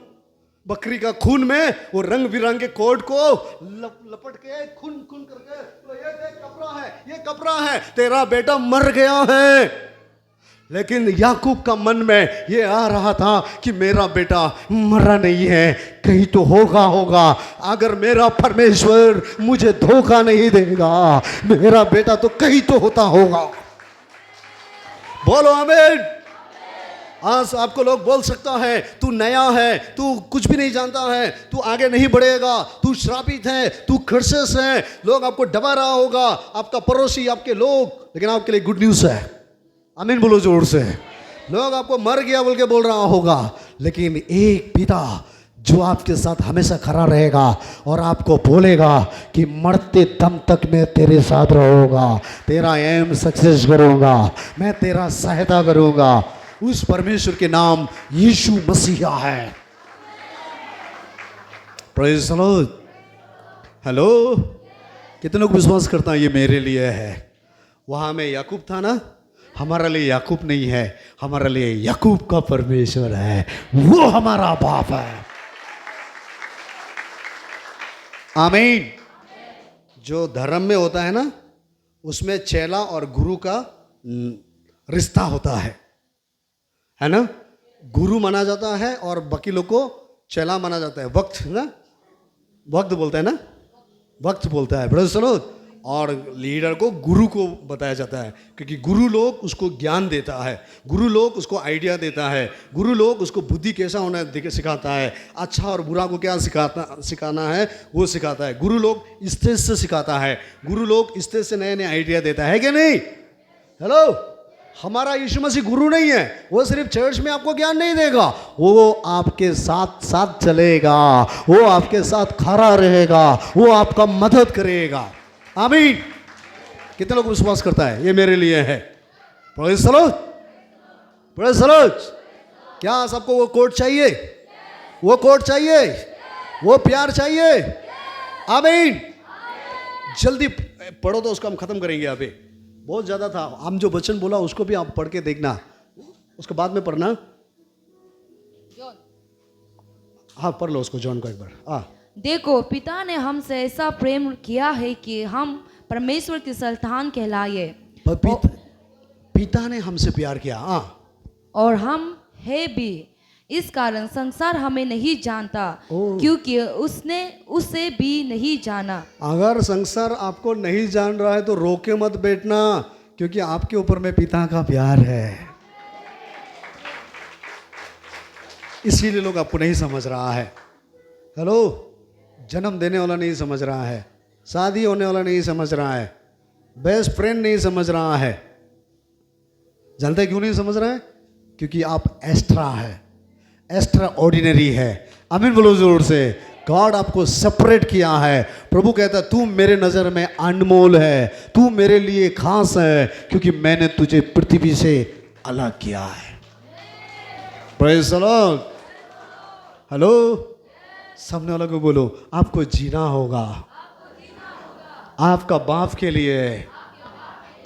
बकरी का खून में वो रंग बिरंगे कोट को लपट के खून खून करके, तो ये देख कपड़ा है, ये कपड़ा है, तेरा बेटा मर गया है। लेकिन याकूब का मन में ये आ रहा था कि मेरा बेटा मरा नहीं है, कहीं तो होगा। अगर मेरा परमेश्वर मुझे धोखा नहीं देगा, मेरा बेटा तो कहीं तो होता होगा। बोलो आमीन। आज आपको लोग बोल सकता है तू नया है, तू कुछ भी नहीं जानता है, तू आगे नहीं बढ़ेगा, तू श्रापित है, तू खर्चस है, लोग आपको डबा रहा होगा, आपका पड़ोसी, आपके लोग। लेकिन आपके लिए गुड न्यूज़ है, आमीन बोलो जोर से। लोग आपको मर गया बोल के बोल रहा होगा, लेकिन एक पिता जो आपके साथ हमेशा खड़ा रहेगा और आपको बोलेगा कि मरते दम तक मैं तेरे साथ रहूँगा, तेरा एम सक्सेस करूँगा, मैं तेरा सहायता करूँगा, उस परमेश्वर के नाम यीशु मसीहा है। Praise the Lord. हेलो, कितने लोग विश्वास करता है ये मेरे लिए है? वहां में याकूब था ना, हमारा लिए याकूब नहीं है, हमारा लिए याकूब का परमेश्वर है, वो हमारा बाप है। आमीन। जो धर्म में होता है ना, उसमें चेला और गुरु का रिश्ता होता है ना। गुरु माना जाता है और बाकी लोग को चेला माना जाता है। वक्त ना, वक्त बोलता है ना, वक्त बोलता है, प्रेज़ द लॉर्ड। और लीडर को गुरु को बताया जाता है, क्योंकि गुरु लोग उसको ज्ञान देता है, गुरु लोग उसको आइडिया देता है, गुरु लोग उसको बुद्धि कैसा होना सिखाता है, अच्छा और बुरा को क्या सिखाना है वो सिखाता है। गुरु लोग स्टेज से सिखाता है, गुरु लोग स्टेज से नए नए आइडिया देता है कि नहीं? हेलो, हमारा यीशु मसीह गुरु नहीं है, वो सिर्फ चर्च में आपको ज्ञान नहीं देगा, वो आपके साथ साथ चलेगा, वो आपके साथ खड़ा रहेगा, वो आपका मदद करेगा। आमीन। कितने लोग विश्वास करता है ये मेरे लिए है? Praise the Lord, praise the Lord. क्या सबको वो कोट चाहिए? वो कोट चाहिए, वो प्यार चाहिए? आमीन। जल्दी पढ़ो तो उसको हम खत्म करेंगे। अभी बहुत ज़्यादा था, हम जो वचन बोला उसको भी आप पढ़ के देखना, उसके बाद में पढ़ना। हाँ पढ़ लो उसको, जॉन को एक बार। देखो, पिता ने हमसे ऐसा प्रेम किया है कि हम परमेश्वर की संतान कहलाए। पिता ने हमसे प्यार किया, और हम है भी, इस कारण संसार हमें नहीं जानता, क्योंकि उसने उसे भी नहीं जाना। अगर संसार आपको नहीं जान रहा है तो रोके मत बैठना, क्योंकि आपके ऊपर में पिता का प्यार है। इसीलिए लोग आपको नहीं समझ रहा है। हेलो, जन्म देने वाला नहीं समझ रहा है, शादी होने वाला नहीं समझ रहा है, बेस्ट फ्रेंड नहीं समझ रहा है। जानते क्यों नहीं समझ रहा है? क्योंकि आप एक्स्ट्रा है, एक्स्ट्रा ऑर्डिनरी है। आमीन बोलो जोर से। गॉड आपको सेपरेट किया है। प्रभु कहता है तू मेरे नज़र में अनमोल है, तू मेरे लिए खास है, क्योंकि मैंने तुझे पृथ्वी से अलग किया है। Praise the Lord. हेलो, सामने वाला को बोलो आपको जीना होगा, आपका बाप के लिए,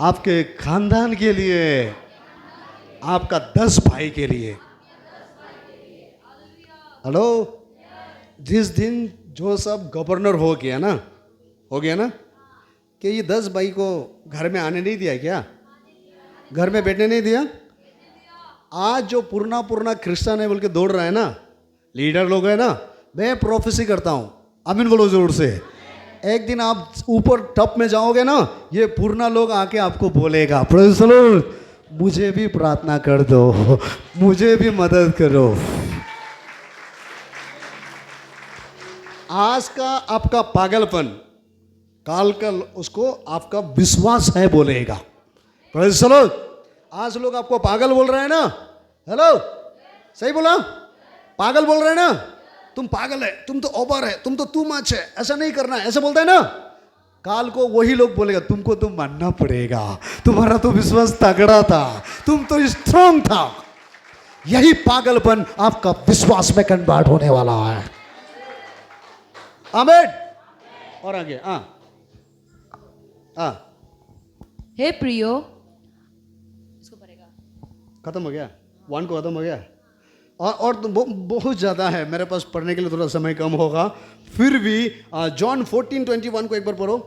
आपके खानदान के लिए, आपका 10 भाई के लिए। हेलो, जिस दिन जो सब गवर्नर हो गया ना, कि ये 10 भाई को घर में आने नहीं दिया, क्या घर में बैठने नहीं दिया? आज जो पुरना क्रिश्चियन है बोल के दौड़ रहा है ना, लीडर लोग है ना, मैं प्रोफेसी करता हूँ, आमीन बोलो जोर से। एक दिन आप ऊपर टॉप में जाओगे ना, ये पुरना लोग आके आपको बोलेगा प्रेज़ द लॉर्ड, मुझे भी प्रार्थना कर दो, मुझे भी मदद करो। आज का आपका पागलपन, काल का उसको आपका विश्वास है बोलेगा। Praise the Lord. आज लोग आपको पागल बोल रहे हैं ना। हेलो, सही बोला? पागल बोल रहे हैं ना, तुम पागल है, तुम तो ओवर है, तुम तो टू मच है, ऐसा नहीं करना है, ऐसा बोलता है ना। काल को वही लोग बोलेगा तुमको तो मानना पड़ेगा, तुम्हारा तो विश्वास तगड़ा था, तुम तो स्ट्रांग था। यही पागलपन आपका विश्वास में कन्वर्ट होने वाला है। आमीन। और आगे हे प्रियो, इसको पढ़ेगा, खत्म हो गया, 1 को खत्म हो गया। और तो बहुत ज़्यादा है, मेरे पास पढ़ने के लिए थोड़ा समय कम होगा, फिर भी जॉन 14:21 को एक बार पढ़ो।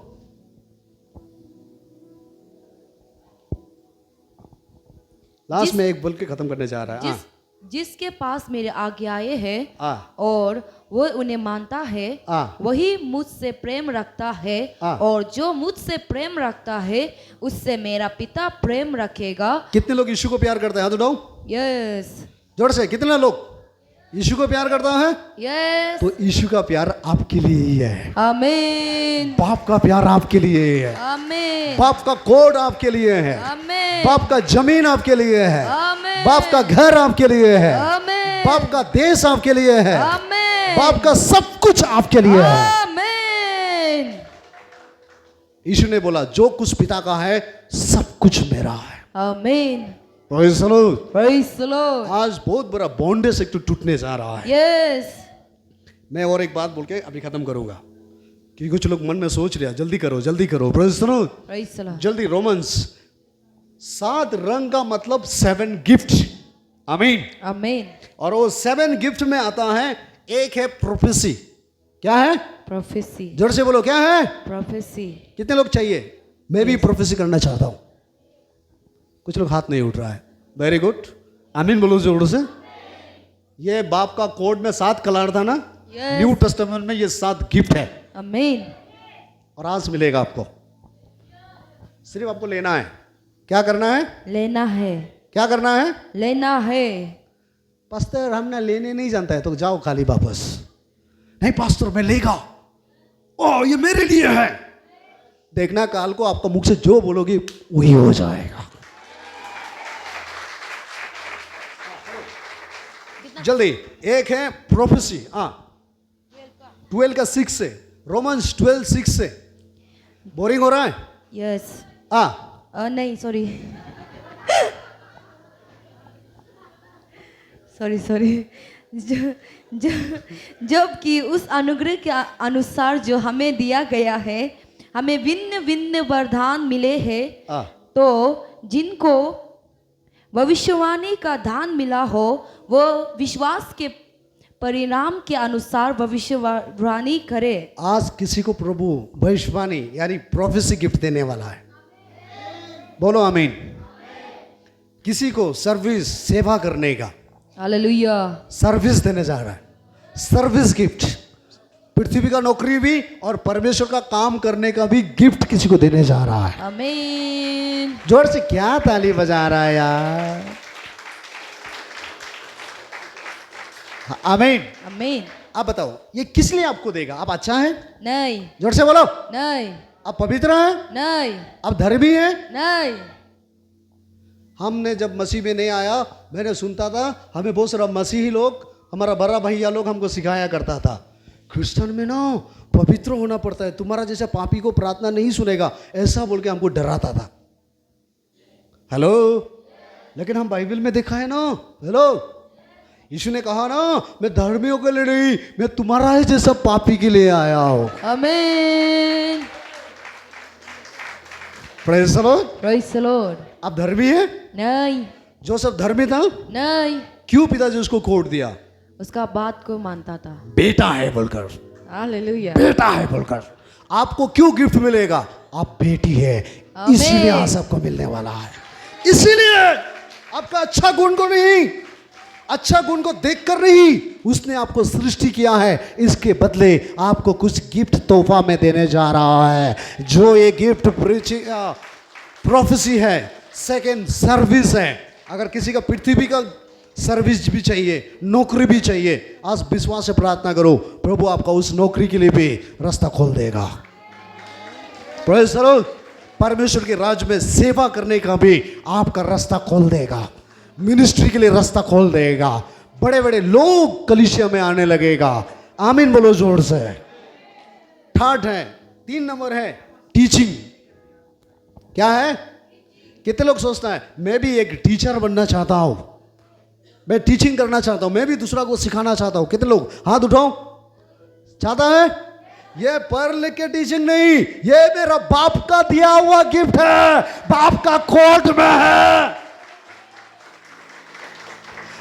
लास्ट में एक बोल के खत्म करने जा रहा है। जिसके पास मेरे आज्ञाएं हैं हाँ। और वो उन्हें मानता है, हाँ। वही मुझसे प्रेम रखता है, हाँ। और जो मुझसे प्रेम रखता है उससे मेरा पिता प्रेम रखेगा। कितने लोग यीशु को प्यार करते हैं? हाथ उठाओ। यस जोर से, कितने लोग यीशु को प्यार करता है? यस। तो यीशु का प्यार आपके लिए ही है। आमीन बाप का प्यार आपके लिए है। आमीन बाप का कोड आपके लिए है। आमीन बाप का जमीन आपके लिए है। आमीन बाप का घर आपके लिए है। आमीन बाप का देश आपके लिए है। आमीन बाप का सब कुछ आपके लिए है। आमीन। यीशु ने बोला जो कुछ पिता का है सब कुछ मेरा है। आमीन। Praise the Lord। Praise the Lord। आज बहुत बड़ा बॉन्डेज एक तो टूटने जा रहा है। यस। मैं और एक बात बोल के अभी खत्म करूंगा, कि कुछ लोग मन में सोच रहे हैं जल्दी करो जल्दी करो। Praise the Lord। Praise the Lord। जल्दी। रोमन्स 7 रंग का मतलब 7 गिफ्ट। आमीन। आमीन। और वो 7 गिफ्ट में आता है, एक है प्रोफेसी। क्या है? प्रोफेसी। जोर से बोलो, क्या है? प्रोफेसी। कितने लोग चाहिए? मैं भी प्रोफेसी करना चाहता हूं। कुछ लोग हाथ नहीं उठ रहा है। वेरी गुड, आमीन बोलो जोर से। ये बाप का कोड में 7 कलर था ना, Yes। न्यू टेस्टामेंट में ये 7 गिफ्ट है। आमीन। और आज मिलेगा आपको, सिर्फ आपको लेना है। क्या करना है? लेना है। क्या करना है? लेना है। पास्टर हमने लेने नहीं जानता है, तो जाओ खाली वापस। नहीं पास्टर मैं लेगा, ओ ये मेरे लिए है। देखना काल को आपका मुख से जो बोलोगे वही हो जाएगा। जल्दी। एक है प्रोफेसी, 12 का 6 से, रोमन्स 12:6 से। बोरिंग हो रहा है? यस। नहीं सॉरी सॉरी जबकि उस अनुग्रह के अनुसार जो हमें दिया गया है, हमें भिन्न भिन्न वरदान मिले हैं। तो जिनको भविष्यवाणी का दान मिला हो वो विश्वास के परिणाम के अनुसार भविष्यवाणी करे। आज किसी को प्रभु भविष्यवाणी यानी प्रोफेसी गिफ्ट देने वाला है। बोलो आमीन। किसी को सर्विस, सेवा करने का, हालेलुया, सर्विस देने जा रहा है। सर्विस गिफ्ट, पृथ्वी का नौकरी भी और परमेश्वर का काम करने का भी गिफ्ट किसी को देने जा रहा है। आमीन। जोर से क्या ताली बजा रहा है यार। आमीन आमीन। आप बताओ ये किस लिए आपको देगा? आप अच्छा है? नहीं। जोर से बोलो। नहीं। आप पवित्र हैं? नहीं। आप धर्मी हैं? नहीं। हमने जब मसीह में नहीं आया, मैंने सुनता था, हमें बहुत सारा मसीही लोग, हमारा बड़ा भैया लोग हमको सिखाया करता था, क्रिश्चियन में ना पवित्र होना पड़ता है, तुम्हारा जैसा पापी को प्रार्थना नहीं सुनेगा, ऐसा बोल के हमको डराता था। हेलो, लेकिन हम बाइबल में देखा है ना, हेलो, यीशु ने कहा ना मैं धर्मियों के लिए नहीं, मैं तुम्हारा ही जैसा पापी के लिए आया हूं। आमीन। Praise the Lord. Praise the Lord. आप धर्मी हैं? नहीं। जोसेफ धर्मी था? नहीं। क्यों पिताजी उसको खोट दिया? उसका बात को मानता था, बेटा है बोलकर। हालेलुया। बेटा है बोलकर। आपको क्यों गिफ्ट मिलेगा? आप बेटी है, आमीन। इसीलिए आज आपको मिलने वाला है। इसीलिए आपका अच्छा गुण को नहीं, अच्छा गुण को देखकर नहीं, उसने आपको सृष्टि किया है, इसके बदले आपको कुछ गिफ्ट तोहफा में देने जा रहा है। जो ये गिफ्ट प्रोफेसी है, सेकंड सर्विस है। अगर किसी का पृथ्वी का सर्विस भी चाहिए, नौकरी भी चाहिए, आज विश्वास से प्रार्थना करो, प्रभु आपका उस नौकरी के लिए भी रास्ता खोल देगा। Praise the Lord. परमेश्वर के राज्य में सेवा करने का भी आपका रास्ता खोल देगा, मिनिस्ट्री के लिए रास्ता खोल देगा, बड़े बड़े लोग कलीसिया में आने लगेगा। आमीन बोलो जोर से। थर्ड है, 3 नंबर है टीचिंग। क्या है? कितने लोग सोचता है मैं भी एक टीचर बनना चाहता हूं, मैं टीचिंग करना चाहता हूं, मैं भी दूसरा को सिखाना चाहता हूं? कितने लोग हाथ उठाओ। चाहता है? ये पढ़ लिख के टीचिंग नहीं, ये मेरा बाप का दिया हुआ गिफ्ट है, बाप का कोड में है।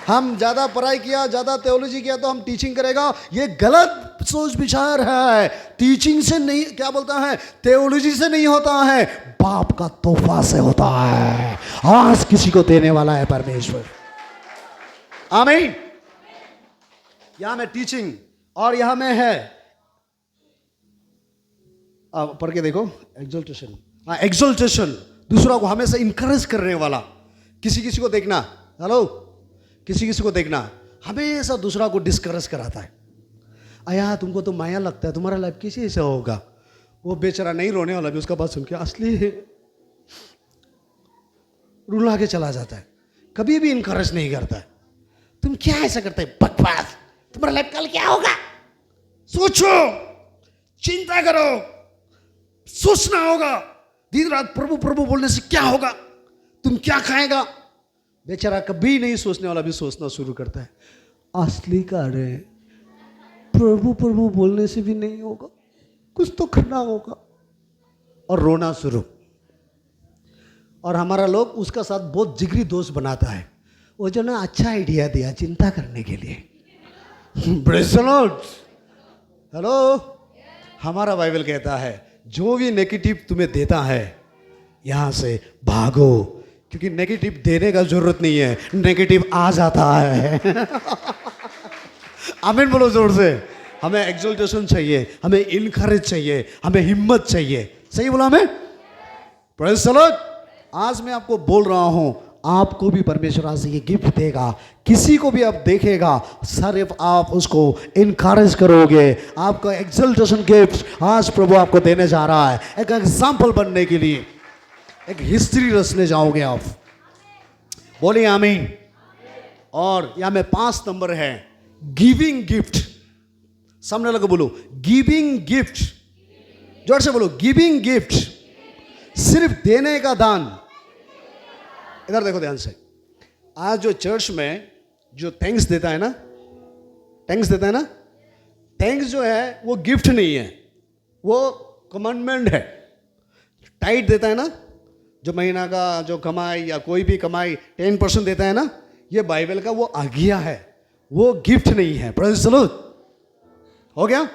हम ज्यादा पढ़ाई किया, ज्यादा थियोलॉजी किया तो हम टीचिंग करेगा, ये गलत सोच विचार है। टीचिंग से नहीं, क्या बोलता है, थियोलॉजी से नहीं होता है, बाप का तोहफा से होता है। आज किसी को देने वाला है परमेश्वर। आमीन। यहां में टीचिंग और यहां में है, पढ़ के देखो, एक्सोल्टेशन। हाँ, एक्सोल्टेशन, दूसरा को हमेशा इंकरेज करने वाला। किसी को देखना, हेलो, किसी को देखना हमेशा दूसरा को डिस्करेज कराता है। आया तुमको तो माया लगता है, तुम्हारा लाइफ किसी से होगा। वो बेचारा नहीं रोने वाला भी उसका बात सुन के असली रुला के चला जाता है, कभी भी इंकरेज नहीं करता है। तुम क्या ऐसा करते है, बकवास, तुम्हारा लाइफ कल क्या होगा, सोचो, चिंता करो, सोचना होगा, दिन रात प्रभु प्रभु बोलने से क्या होगा, तुम क्या खाएगा। बेचारा कभी नहीं सोचने वाला भी सोचना शुरू करता है। असली कार्य प्रभु प्रभु बोलने से भी नहीं होगा, कुछ तो करना होगा, और रोना शुरू। और हमारा लोग उसका साथ बहुत जिगरी दोस्त बनाता है। वो जो ना अच्छा आइडिया दिया चिंता करने के लिए। Praise the Lord. हेलो, हमारा बाइबल कहता है जो भी नेगेटिव तुम्हें देता है यहां से भागो, क्योंकि नेगेटिव देने का जरूरत नहीं है, नेगेटिव आ जाता है। आमीन बोलो जोर से। हमें एक्सोल्टेशन चाहिए, हमें इनकरेज चाहिए, हमें हिम्मत चाहिए। सही बोला हमें? Praise the Lord. आज मैं आपको बोल रहा हूं, आपको भी परमेश्वर आज ये गिफ्ट देगा। किसी को भी आप देखेगा, सिर्फ आप उसको इनकरेज करोगे। आपका एक्सल्टेशन गिफ्ट आज प्रभु आपको देने जा रहा है, एक एग्जाम्पल बनने के लिए, एक हिस्ट्री रचने जाओगे आप। बोलिए आमीन। और यहां में 5 नंबर है, गिविंग गिफ्ट। सामने लगा बोलो, गिविंग गिफ्ट। जोर से बोलो, गिविंग गिफ्ट। सिर्फ देने का दान। इधर देखो ध्यान से। आज जो चर्च में जो थैंक्स देता है ना, थैंक्स देता है ना, थैंक्स जो है वो गिफ्ट नहीं है, वो कमांडमेंट है। टाइट देता है ना, जो महीना का जो कमाई या कोई भी कमाई 10% देता है ना, ये बाइबल का वो आज्ञा है, वो गिफ्ट नहीं है। Praise the Lord. हो गया।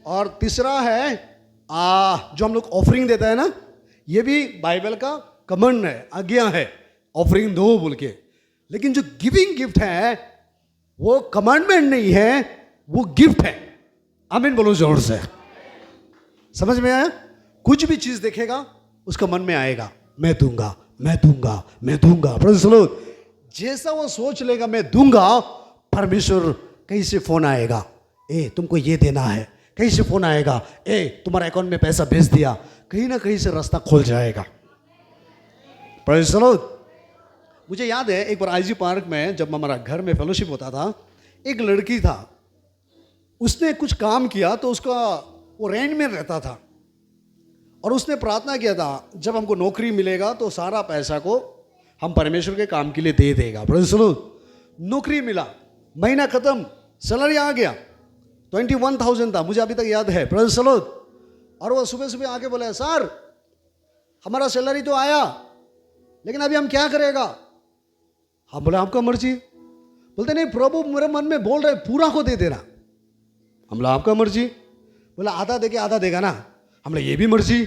और तीसरा है जो हम लोग ऑफरिंग देता है ना, ये भी बाइबल का कमांड है, आज्ञा है, ऑफरिंग दो बोल के। लेकिन जो गिविंग गिफ्ट है वो कमांडमेंट नहीं है, वो गिफ्ट है। आमीन बोलो जोर से। समझ में आया? कुछ भी चीज देखेगा उसका मन में आएगा, मैं दूंगा, मैं दूंगा, मैं दूंगा। Praise the Lord. जैसा वो सोच लेगा मैं दूंगा, परमेश्वर कहीं से फोन आएगा, ए तुमको ये देना है। कहीं से फोन आएगा, ए तुम्हारा अकाउंट में पैसा भेज दिया। कहीं ना कहीं से रास्ता खुल जाएगा। Praise the Lord. मुझे याद है एक बार आईजी पार्क में जब हमारा घर में फेलोशिप होता था, एक लड़की था, उसने कुछ काम किया तो उसका वो रेंट में रहता था, और उसने प्रार्थना किया था जब हमको नौकरी मिलेगा तो सारा पैसा को हम परमेश्वर के काम के लिए दे देगा। Praise the Lord. नौकरी मिला, महीना खत्म, सैलरी आ गया, 21,000 था, मुझे अभी तक याद है। Praise the Lord. और वो सुबह सुबह आके बोला, सर हमारा सैलरी तो आया, लेकिन अभी हम क्या करेगा। हम बोले आपका मर्जी। बोलते नहीं प्रभु मेरे मन में बोल रहे पूरा को दे देना। हम बोला आपका मर्जी। बोला आधा देके आधा देगा ना। हम बोले ये भी मर्जी।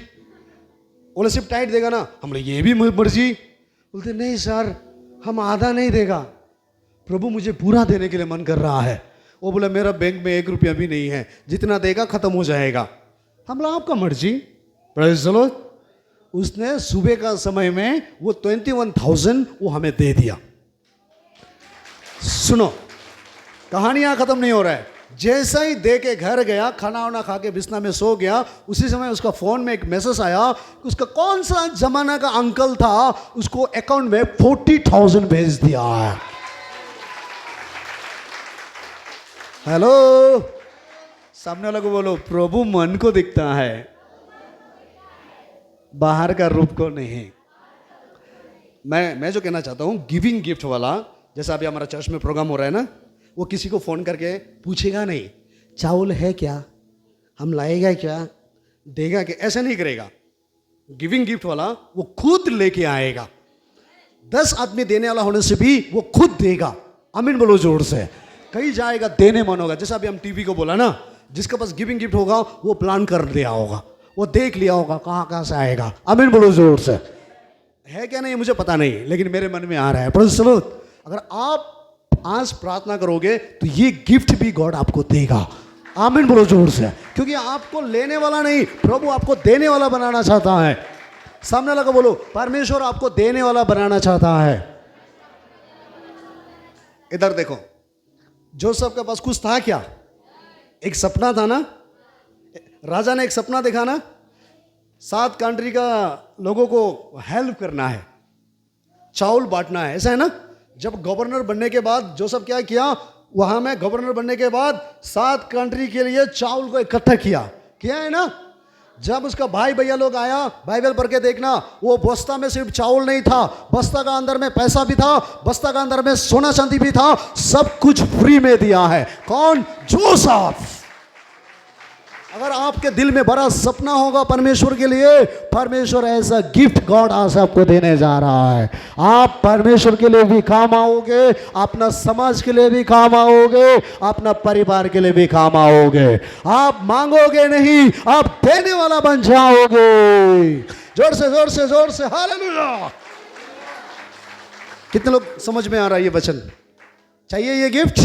बोले सिर्फ टाइट देगा ना। हम बोले ये भी मर्जी। बोलते नहीं सर हम आधा नहीं देगा, प्रभु मुझे पूरा देने के लिए मन कर रहा है। वो बोला मेरा बैंक में 1 रुपया भी नहीं है, जितना देगा खत्म हो जाएगा। हम बोला आपका मर्जी। Praise the Lord. उसने सुबह का समय में वो 21,000 वो हमें दे दिया। सुनो, कहानियां खत्म नहीं हो रहा है। जैसा ही दे के घर गया, खाना वाना खा के बिस्ना में सो गया, उसी समय उसका फोन में एक मैसेज आया, उसका कौन सा जमाना का अंकल था, उसको अकाउंट में 40,000 भेज दिया है। हेलो, सामने वाला को बोलो प्रभु मन को दिखता है, बाहर का रूप को नहीं। मैं जो कहना चाहता हूं, गिविंग गिफ्ट वाला, जैसा अभी हमारा चर्च में प्रोग्राम हो रहा है ना, वो किसी को फोन करके पूछेगा नहीं चावल है क्या, हम लाएगा क्या, देगा क्या, ऐसा नहीं करेगा। गिविंग गिफ्ट वाला वो खुद लेके आएगा। 10 आदमी देने वाला होने से भी वो खुद देगा। आमीन बोलो जोर से। कहीं जाएगा देने मन होगा। जैसा अभी हम टीवी को बोला ना, जिसके पास गिविंग गिफ्ट होगा वो प्लान कर लिया होगा, वो देख लिया होगा कहाँ कहाँ से आएगा। आमीन बोलो जोर से। है क्या नहीं मुझे पता नहीं, लेकिन मेरे मन में आ रहा है। चलो, अगर आप आज प्रार्थना करोगे तो ये गिफ्ट भी गॉड आपको देगा। आमीन बोलो जोर से। क्योंकि आपको लेने वाला नहीं, प्रभु आपको देने वाला बनाना चाहता है। सामने लगा बोलो, परमेश्वर आपको देने वाला बनाना चाहता है। इधर देखो, जोसेफ के पास कुछ था क्या? एक सपना था ना, राजा ने एक सपना देखा ना, 7 कंट्री का लोगों को हेल्प करना है, चावल बांटना है, ऐसा है ना। जब गवर्नर बनने के बाद जोसेफ क्या किया, वहां में गवर्नर बनने के बाद 7 कंट्री के लिए चावल को इकट्ठा किया है ना। जब उसका भाई भैया लोग आया, बाइबल पढ़ के देखना, वो बस्ता में सिर्फ चावल नहीं था, बस्ता का अंदर में पैसा भी था, बस्ता का अंदर में सोना चांदी भी था, सब कुछ फ्री में दिया है। कौन? जोसेफ। अगर आपके दिल में बड़ा सपना होगा परमेश्वर के लिए, परमेश्वर ऐसा गिफ्ट गॉड आज आपको देने जा रहा है। आप परमेश्वर के लिए भी काम आओगे, अपना समाज के लिए भी काम आओगे, अपना परिवार के लिए भी काम आओगे। आप मांगोगे नहीं, आप देने वाला बन जाओगे। जोर से जोर से जोर से हालेलुया। कितने लोग समझ में आ रहा है ये वचन? चाहिए ये गिफ्ट?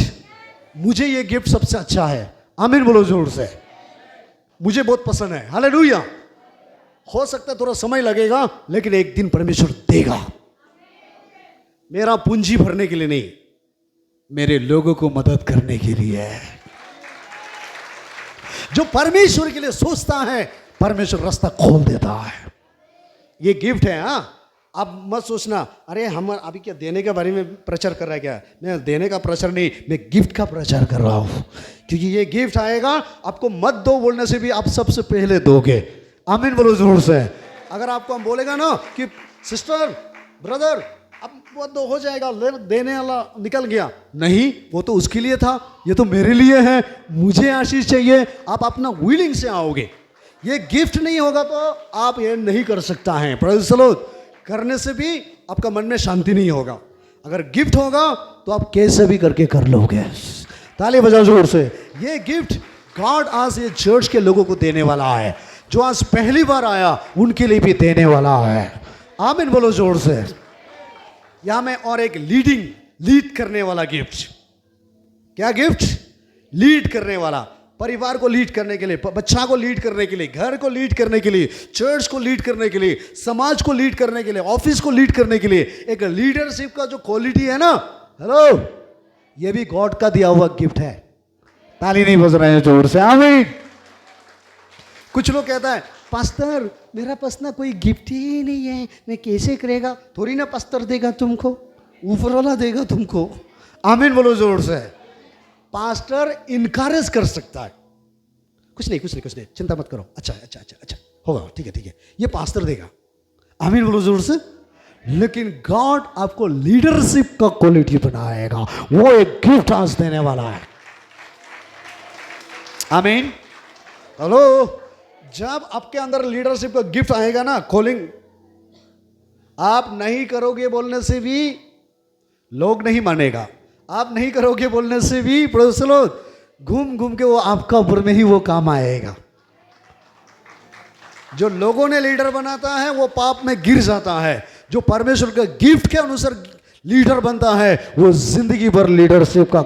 मुझे ये गिफ्ट सबसे अच्छा है। आमीन बोलो जोर से। मुझे बहुत पसंद है। हालेलुया। हो सकता है थोड़ा समय लगेगा, लेकिन एक दिन परमेश्वर देगा। मेरा पूंजी भरने के लिए नहीं, मेरे लोगों को मदद करने के लिए है। जो परमेश्वर के लिए सोचता है, परमेश्वर रास्ता खोल देता है। ये गिफ्ट है। हाँ, अब मत सोचना अरे हम अभी क्या देने के बारे में प्रचार कर रहा है क्या। मैं देने का प्रचार नहीं, मैं गिफ्ट का प्रचार कर रहा हूं। क्योंकि ये गिफ्ट आएगा, आपको मत दो बोलने से भी आप सबसे पहले दोगे। आमीन बोलो जोर से। अगर आपको हम बोलेगा ना कि सिस्टर ब्रदर अब मत दो, हो जाएगा, देने वाला निकल गया, नहीं, वो तो उसके लिए था, ये तो मेरे लिए है, मुझे आशीष चाहिए। आप अपना विलिंग से आओगे। ये गिफ्ट नहीं होगा तो आप ये नहीं कर सकता है। Praise the Lord. करने से भी आपका मन में शांति नहीं होगा। अगर गिफ्ट होगा तो आप कैसे भी करके कर लोगे। ताली बजाओ जोर से। ये गिफ्ट गॉड आज ये चर्च के लोगों को देने वाला है। जो आज पहली बार आया उनके लिए भी देने वाला है। आमीन बोलो जोर से। यहां में और एक लीड करने वाला गिफ्ट। क्या गिफ्ट? लीड करने वाला। परिवार को लीड करने के लिए, बच्चा को लीड करने के लिए, घर को लीड करने के लिए, चर्च को लीड करने के लिए, समाज को लीड करने के लिए, ऑफिस को लीड करने के लिए। एक लीडरशिप का जो क्वालिटी है ना, हेलो, ये भी गॉड का दिया हुआ गिफ्ट है। ताली नहीं बज रहे हैं जोर से। आमीन। कुछ लोग कहता है पास्टर मेरा पास ना कोई गिफ्ट ही नहीं है, मैं कैसे करेगा। थोड़ी ना पास्टर देगा तुमको, ऊपर वाला देगा तुमको। आमीन बोलो जोर से। पास्टर इनकरेज कर सकता है। कुछ नहीं, चिंता मत करो, अच्छा होगा, ठीक है, ये पास्टर देगा। आमीन बोलो जोर से। लेकिन गॉड आपको लीडरशिप का क्वालिटी बनाएगा। वो एक गिफ्ट आज देने वाला है। आमीन। हेलो, जब आपके अंदर लीडरशिप का गिफ्ट आएगा ना, कॉलिंग, आप नहीं करोगे बोलने से भी लोग नहीं मानेगा। आप नहीं करोगे बोलने से भी प्रेज़ द लॉर्ड, घूम के वो आपका ऊपर में ही वो काम आएगा। जो लोगों ने लीडर बनाता है वो पाप में गिर जाता है। जो परमेश्वर के गिफ्ट के अनुसार लीडर बनता है वो जिंदगी भर लीडरशिप का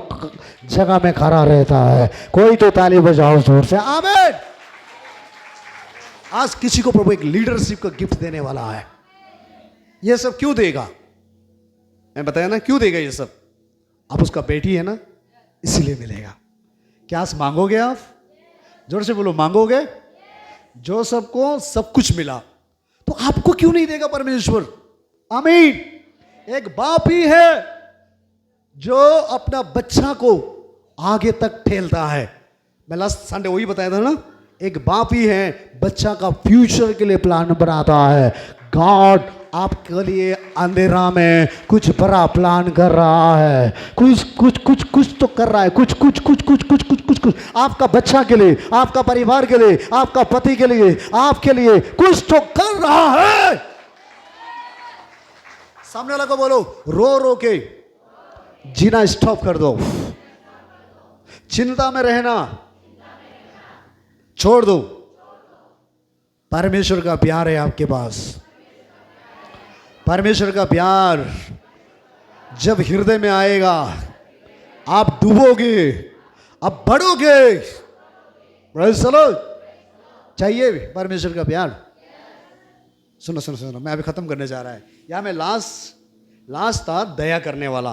जगह में खड़ा रहता है। कोई तो ताली बजाओ जोर से। आमीन। आज किसी को प्रभु एक लीडरशिप का गिफ्ट देने वाला है। ये सब क्यों देगा? मैं बताया ना क्यों देगा ये सब। आप उसका बेटी है ना, इसीलिए मिलेगा। क्या आज मांगोगे आप? जोर से बोलो, मांगोगे? जो सबको सब कुछ मिला तो आपको क्यों नहीं देगा परमेश्वर? आमीन। एक बाप ही है जो अपना बच्चा को आगे तक ठेलता है। मैं लास्ट संडे वही बताया था ना, एक बाप ही है बच्चा का फ्यूचर के लिए प्लान बनाता है। गॉड आपके लिए अंधेरा में कुछ बड़ा प्लान कर रहा है। कुछ तो कर रहा है। कुछ आपका बच्चा के लिए, आपका परिवार के लिए, आपका पति के लिए, आपके लिए कुछ तो कर रहा है। सामने वाला को बोलो, रो रो के जीना स्टॉप कर दो, चिंता में रहना छोड़ दो। परमेश्वर का प्यार है आपके पास। परमेश्वर का प्यार जब हृदय में आएगा, आप डूबोगे, आप बढ़ोगे। Praise the Lord. चाहिए परमेश्वर का प्यार। सुनो सुनो सुनो, मैं अभी खत्म करने जा रहा है। यहां में लास्ट था दया करने वाला,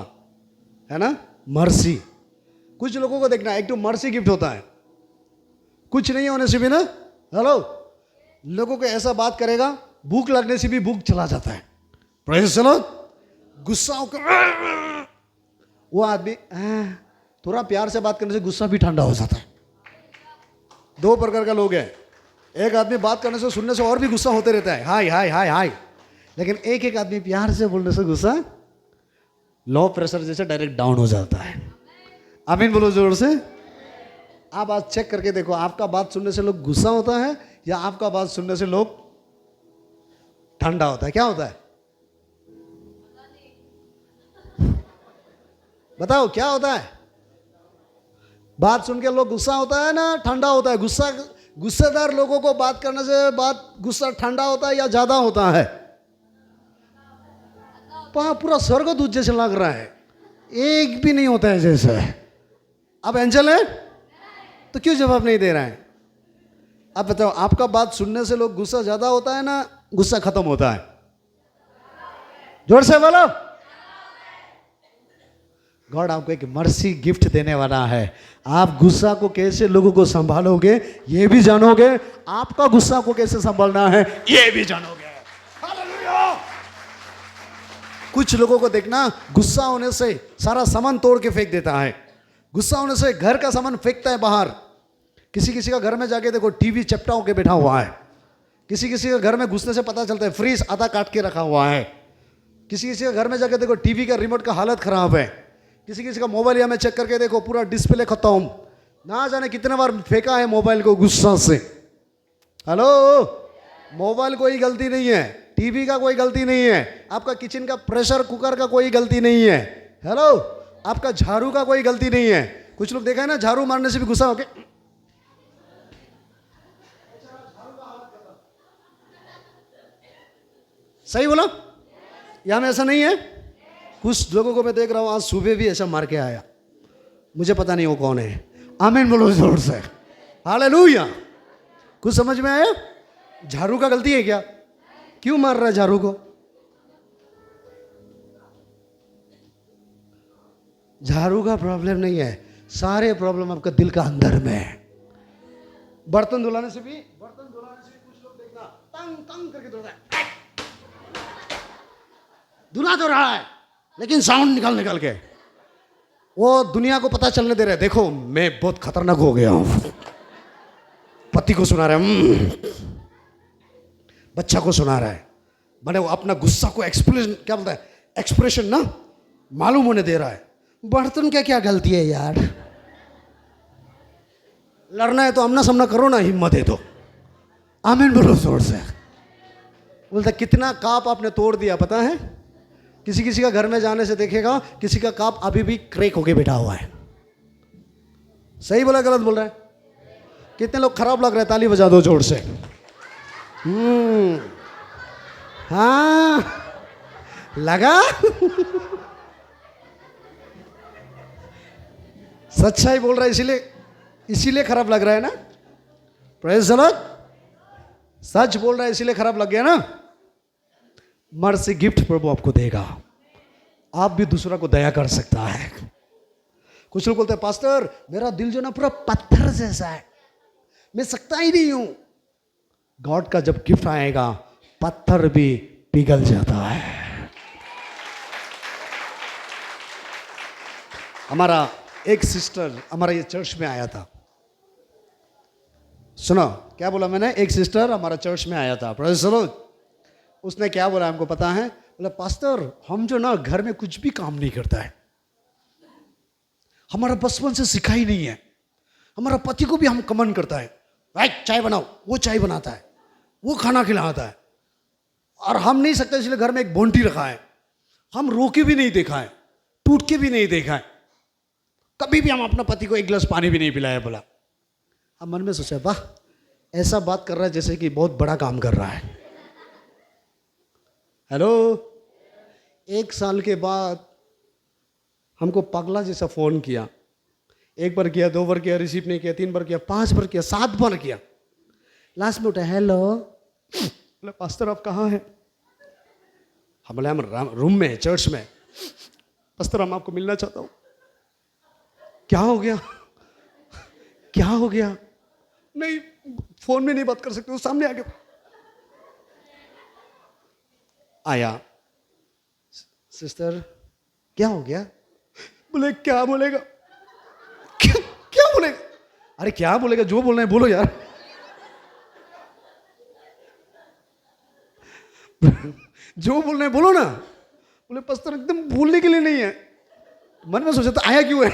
है ना, मर्सी। कुछ लोगों को देखना, एक तो मर्सी गिफ्ट होता है, कुछ नहीं होने से भी ना, हेलो, लोगों को ऐसा बात करेगा, भूख लगने से भी भूख चला जाता है। Praise the Lord. गुस्सा होकर वो आदमी थोड़ा प्यार से बात करने से गुस्सा भी ठंडा हो जाता है। दो प्रकार का लोग हैं। एक आदमी बात करने से, सुनने से और भी गुस्सा होते रहता है, हाय हाय हाय हाय। लेकिन एक आदमी प्यार से बोलने से गुस्सा लो प्रेशर जैसे डायरेक्ट डाउन हो जाता है। आमीन बोलो जोर से। आप आज चेक करके देखो, आपका बात सुनने से लोग गुस्सा होता है या आपका बात सुनने से लोग ठंडा होता है? क्या होता है बताओ, क्या होता है? बात सुन के लोग गुस्सा होता है ना ठंडा होता है? गुस्सेदार लोगों को बात करने से गुस्सा ठंडा होता है या ज्यादा होता है? पूरा स्वर्ग दूध जैसे लग रहा है, एक भी नहीं होता है जैसे। अब एंजल है तो क्यों जवाब नहीं दे रहा है? अब बताओ, आपका बात सुनने से लोग गुस्सा ज्यादा होता है ना गुस्सा खत्म होता है? जोर से बोलो। गॉड आपको एक मर्सी गिफ्ट देने वाला है। आप गुस्सा को कैसे लोगों को संभालोगे ये भी जानोगे, आपका गुस्सा को कैसे संभालना है ये भी जानोगे। हालेलुया। कुछ लोगों को देखना, गुस्सा होने से सारा सामान तोड़ के फेंक देता है, गुस्सा होने से घर का सामान फेंकता है बाहर। किसी का घर में जाके देखो, टीवी चपटा होके बैठा हुआ है। किसी के घर में घुसने से पता चलता है फ्रीज आधा काट के रखा हुआ है। किसी के घर में जाके देखो, टीवी का रिमोट का हालत खराब है। किसी का मोबाइल में चेक करके देखो, पूरा डिस्प्ले खत्म। ना जाने कितने बार फेंका है मोबाइल को गुस्सा से। हेलो, मोबाइल कोई गलती नहीं है, टीवी का कोई गलती नहीं है, आपका किचन का प्रेशर कुकर का कोई गलती नहीं है। हेलो, आपका झाड़ू का कोई गलती नहीं है। कुछ लोग देखा है ना, झाड़ू मारने से भी गुस्सा होके सही बोला? यहां में ऐसा नहीं है। कुछ लोगों को मैं देख रहा हूं, आज सुबह भी ऐसा मार के आया, मुझे पता नहीं वो कौन है। आमीन बोलो जोर से। हालेलुया। कुछ समझ में आया? झाड़ू का गलती है क्या? क्यों मार रहा है झाड़ू को? झाड़ू का प्रॉब्लम नहीं है, सारे प्रॉब्लम आपका दिल का अंदर में है। बर्तन धुलाने से भी कुछ लोग देखना तंग तंग करके धुलता है, धुला तो रहा है लेकिन साउंड निकाल के वो दुनिया को पता चलने दे रहे हैं, देखो मैं बहुत खतरनाक हो गया हूं। पति को सुना रहा है, बच्चा को सुना रहा है, मैंने वो अपना गुस्सा को एक्सप्रेशन ना मालूम होने दे रहा है। बर्तन क्या गलती है यार? लड़ना है तो आमना सामना करो ना, हिम्मत है तो। आमीन बोलो जोर से। बोलता कितना काप आपने तोड़ दिया पता है? किसी का घर में जाने से देखेगा, किसी का काप अभी भी क्रैक होके बैठा हुआ है। सही बोला गलत बोल रहा है? कितने लोग खराब लग रहे हैं? ताली बजा दो जोर से। हाँ लगा। सच्चाई बोल रहा है, इसीलिए खराब लग रहा है ना। Praise the Lord. सच बोल रहा है इसीलिए खराब लग गया ना। मर्सी गिफ्ट प्रभु आपको देगा, आप भी दूसरा को दया कर सकता है। कुछ लोग बोलते हैं पास्टर मेरा दिल जो ना पूरा पत्थर जैसा है, मैं सकता ही नहीं हूं। गॉड का जब गिफ्ट आएगा पत्थर भी पिघल जाता है। हमारा एक सिस्टर हमारा ये चर्च में आया था। सुनो क्या बोला मैंने? एक सिस्टर हमारा चर्च में आया था। Praise the Lord. उसने क्या बोला हमको पता है? बोला पास्टर हम जो ना घर में कुछ भी काम नहीं करता है, हमारा बचपन से सिखा ही नहीं है। हमारा पति को भी हम कमेंट करता है, भाई चाय बनाओ, वो चाय बनाता है, वो खाना खिलाता है, और हम नहीं सकते इसलिए घर में एक बोंटी रखा है, हम रोके भी नहीं देखा है, टूट के भी नहीं देखा है, कभी भी हम अपने पति को एक गिलास पानी भी नहीं पिलाया। बोला, अब मन में सोचा, वाह, ऐसा बात कर रहा है जैसे कि बहुत बड़ा काम कर रहा है। हेलो, 1 साल के बाद हमको पगला जैसा फोन किया। 1 बार किया, 2 बार किया, रिसीव नहीं किया, 3 बार किया, 5 बार किया, 7 बार किया। लास्ट में उठा, हेलो, बोले पास्टर आप कहाँ हैं? हम बोले हम रूम में, चर्च में। पास्टर हम आपको मिलना चाहता हूँ। क्या हो गया? क्या हो गया? नहीं, फोन में नहीं बात कर सकते, वो सामने आ गया। आया, सिस्टर क्या हो गया? बोले क्या बोलेगा? क्या बोलेगा? अरे क्या बोलेगा, जो बोलना है बोलो यार। जो बोलना है बोलो ना। बोले पास्टर एकदम बोलने के लिए नहीं है। मन में सोचा था आया क्यों है।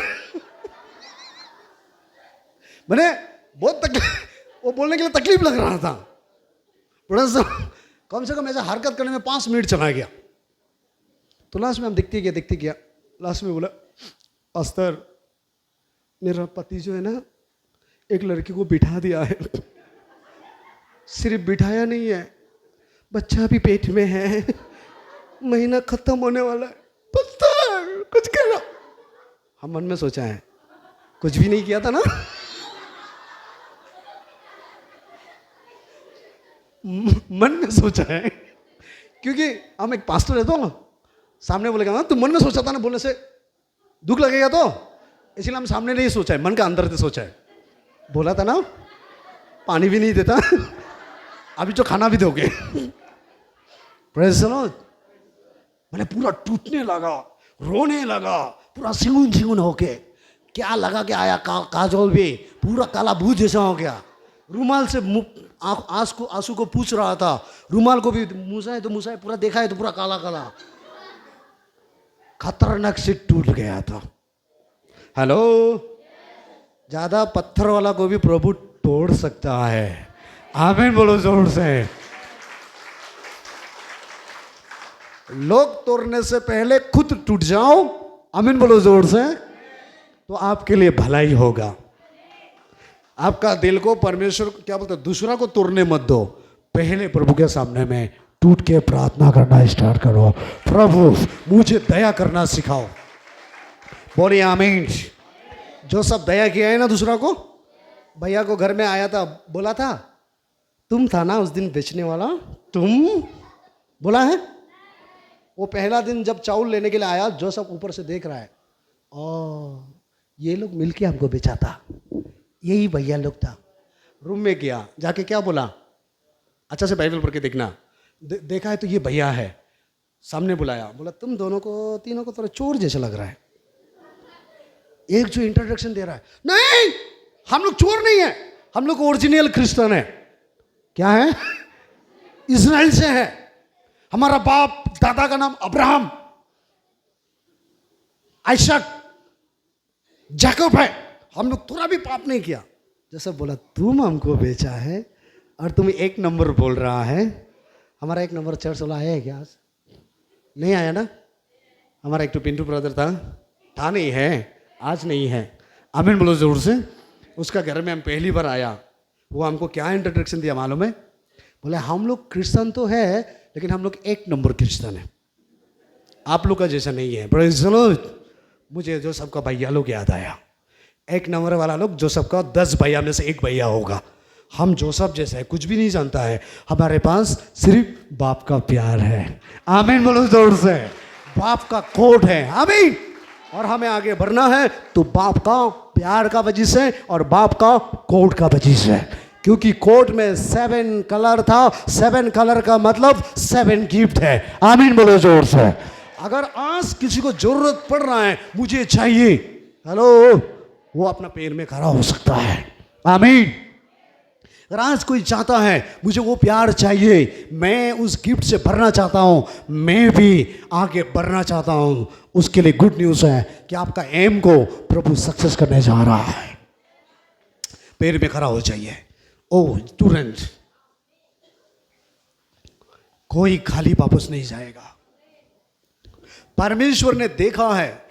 मैंने बहुत वो बोलने के लिए तकलीफ लग रहा था। बड़ा सा कम से कम ऐसा हरकत करने में 5 मिनट चला गया। तो लास्ट में हम देखते गया। लास्ट में बोला, पास्टर मेरा पति जो है ना, एक लड़की को बिठा दिया है। सिर्फ बिठाया नहीं है, बच्चा भी पेट में है, महीना खत्म होने वाला है। पास्टर कुछ कहना। हम मन में सोचा है, कुछ भी नहीं किया था ना। मन में सोचा है, क्योंकि हम एक पास्टर है तो सामने बोलेगा ना, तू मन में सोचा था ना, बोलने से दुख लगेगा तो इसलिए हम सामने नहीं सोचा है, मन का अंदर से सोचा है। बोला था ना, पानी भी नहीं देता, अभी जो खाना भी दोगे। Praise the Lord. मैंने पूरा टूटने लगा, रोने लगा, पूरा सिंगुन होके। क्या लगा के आया, काजोल भी पूरा काला भूत जैसा हो गया। रुमाल से आंसू को पूछ रहा था, रुमाल को भी मूसा है तो मूसा है, पूरा देखा है तो पूरा काला काला, खतरनाक से टूट गया था। हेलो, ज्यादा पत्थर वाला को भी प्रभु तोड़ सकता है। आमीन बोलो जोर से। लोग तोड़ने से पहले खुद टूट जाओ, आमीन बोलो जोर से, तो आपके लिए भलाई होगा। आपका दिल को परमेश्वर क्या बोलते, दूसरा को तोड़ने मत दो, पहले प्रभु के सामने में टूट के प्रार्थना करना स्टार्ट करो। प्रभु मुझे दया करना सिखाओ। बोलिए आमीन। जो सब दया किया है ना दूसरा को, भैया को घर में आया था, बोला था तुम था ना उस दिन बेचने वाला, तुम बोला है। वो पहला दिन जब चावल लेने के लिए आया, जो सब ऊपर से देख रहा है, ओ ये लोग मिलके हमको बेचा था, यही भैया लोग था। रूम में गया, जाके क्या बोला, अच्छा से बाइबल पढ़ के देखना। देखा है तो ये भैया है। सामने बुलाया, बोला तुम दोनों को, तीनों को थोड़ा चोर जैसा लग रहा है। एक जो इंट्रोडक्शन दे रहा है, नहीं हम लोग चोर नहीं है, हम लोग ओरिजिनल क्रिश्चियन है। क्या है? इजराइल से है, हमारा बाप दादा का नाम अब्राहम, आइसक, जैकब है, हम लोग थोड़ा भी पाप नहीं किया। जैसे बोला तुम हमको बेचा है और तुम 1 नंबर बोल रहा है। हमारा 1 नंबर चर्च वाला आया है क्या आज? नहीं आया ना। हमारा एक तो पिंटू ब्रदर था नहीं है, आज नहीं है। आमीन बोलो जोर से। उसका घर में हम पहली बार आया, वो हमको क्या इंट्रोडक्शन दिया मालूम है? बोले हम लोग क्रिश्चियन तो है, लेकिन हम लोग 1 नंबर क्रिश्चियन है, आप लोग का जैसा नहीं है। Praise the Lord. मुझे जो सबका भैया लोग याद आया, 1 नंबर वाला लोग जो सबका 10 भैया में से 1 भैया होगा। हम जो सब जैसा है, कुछ भी नहीं जानता है, हमारे पास सिर्फ बाप का प्यार है। आमीन बोलो जोर से। बाप का कोट है, आमीन। और हमें आगे बढ़ना है तो बाप का प्यार का वजह से और बाप का कोट का वजह से, क्योंकि कोट में 7 कलर था। 7 कलर का मतलब 7 गिफ्ट है। आमीन बोलो जोर से। अगर आज किसी को जरूरत पड़ रहा है, मुझे चाहिए, हेलो, वो अपना पैर में खड़ा हो सकता है। आमीन। अगर आज कोई चाहता है मुझे वो प्यार चाहिए, मैं उस गिफ्ट से भरना चाहता हूं, मैं भी आगे बढ़ना चाहता हूं, उसके लिए गुड न्यूज़ है कि आपका एम को प्रभु सक्सेस करने जा रहा है। पैर में खड़ा हो जाइए। ओ तुरंत कोई खाली वापस नहीं जाएगा। परमेश्वर ने देखा है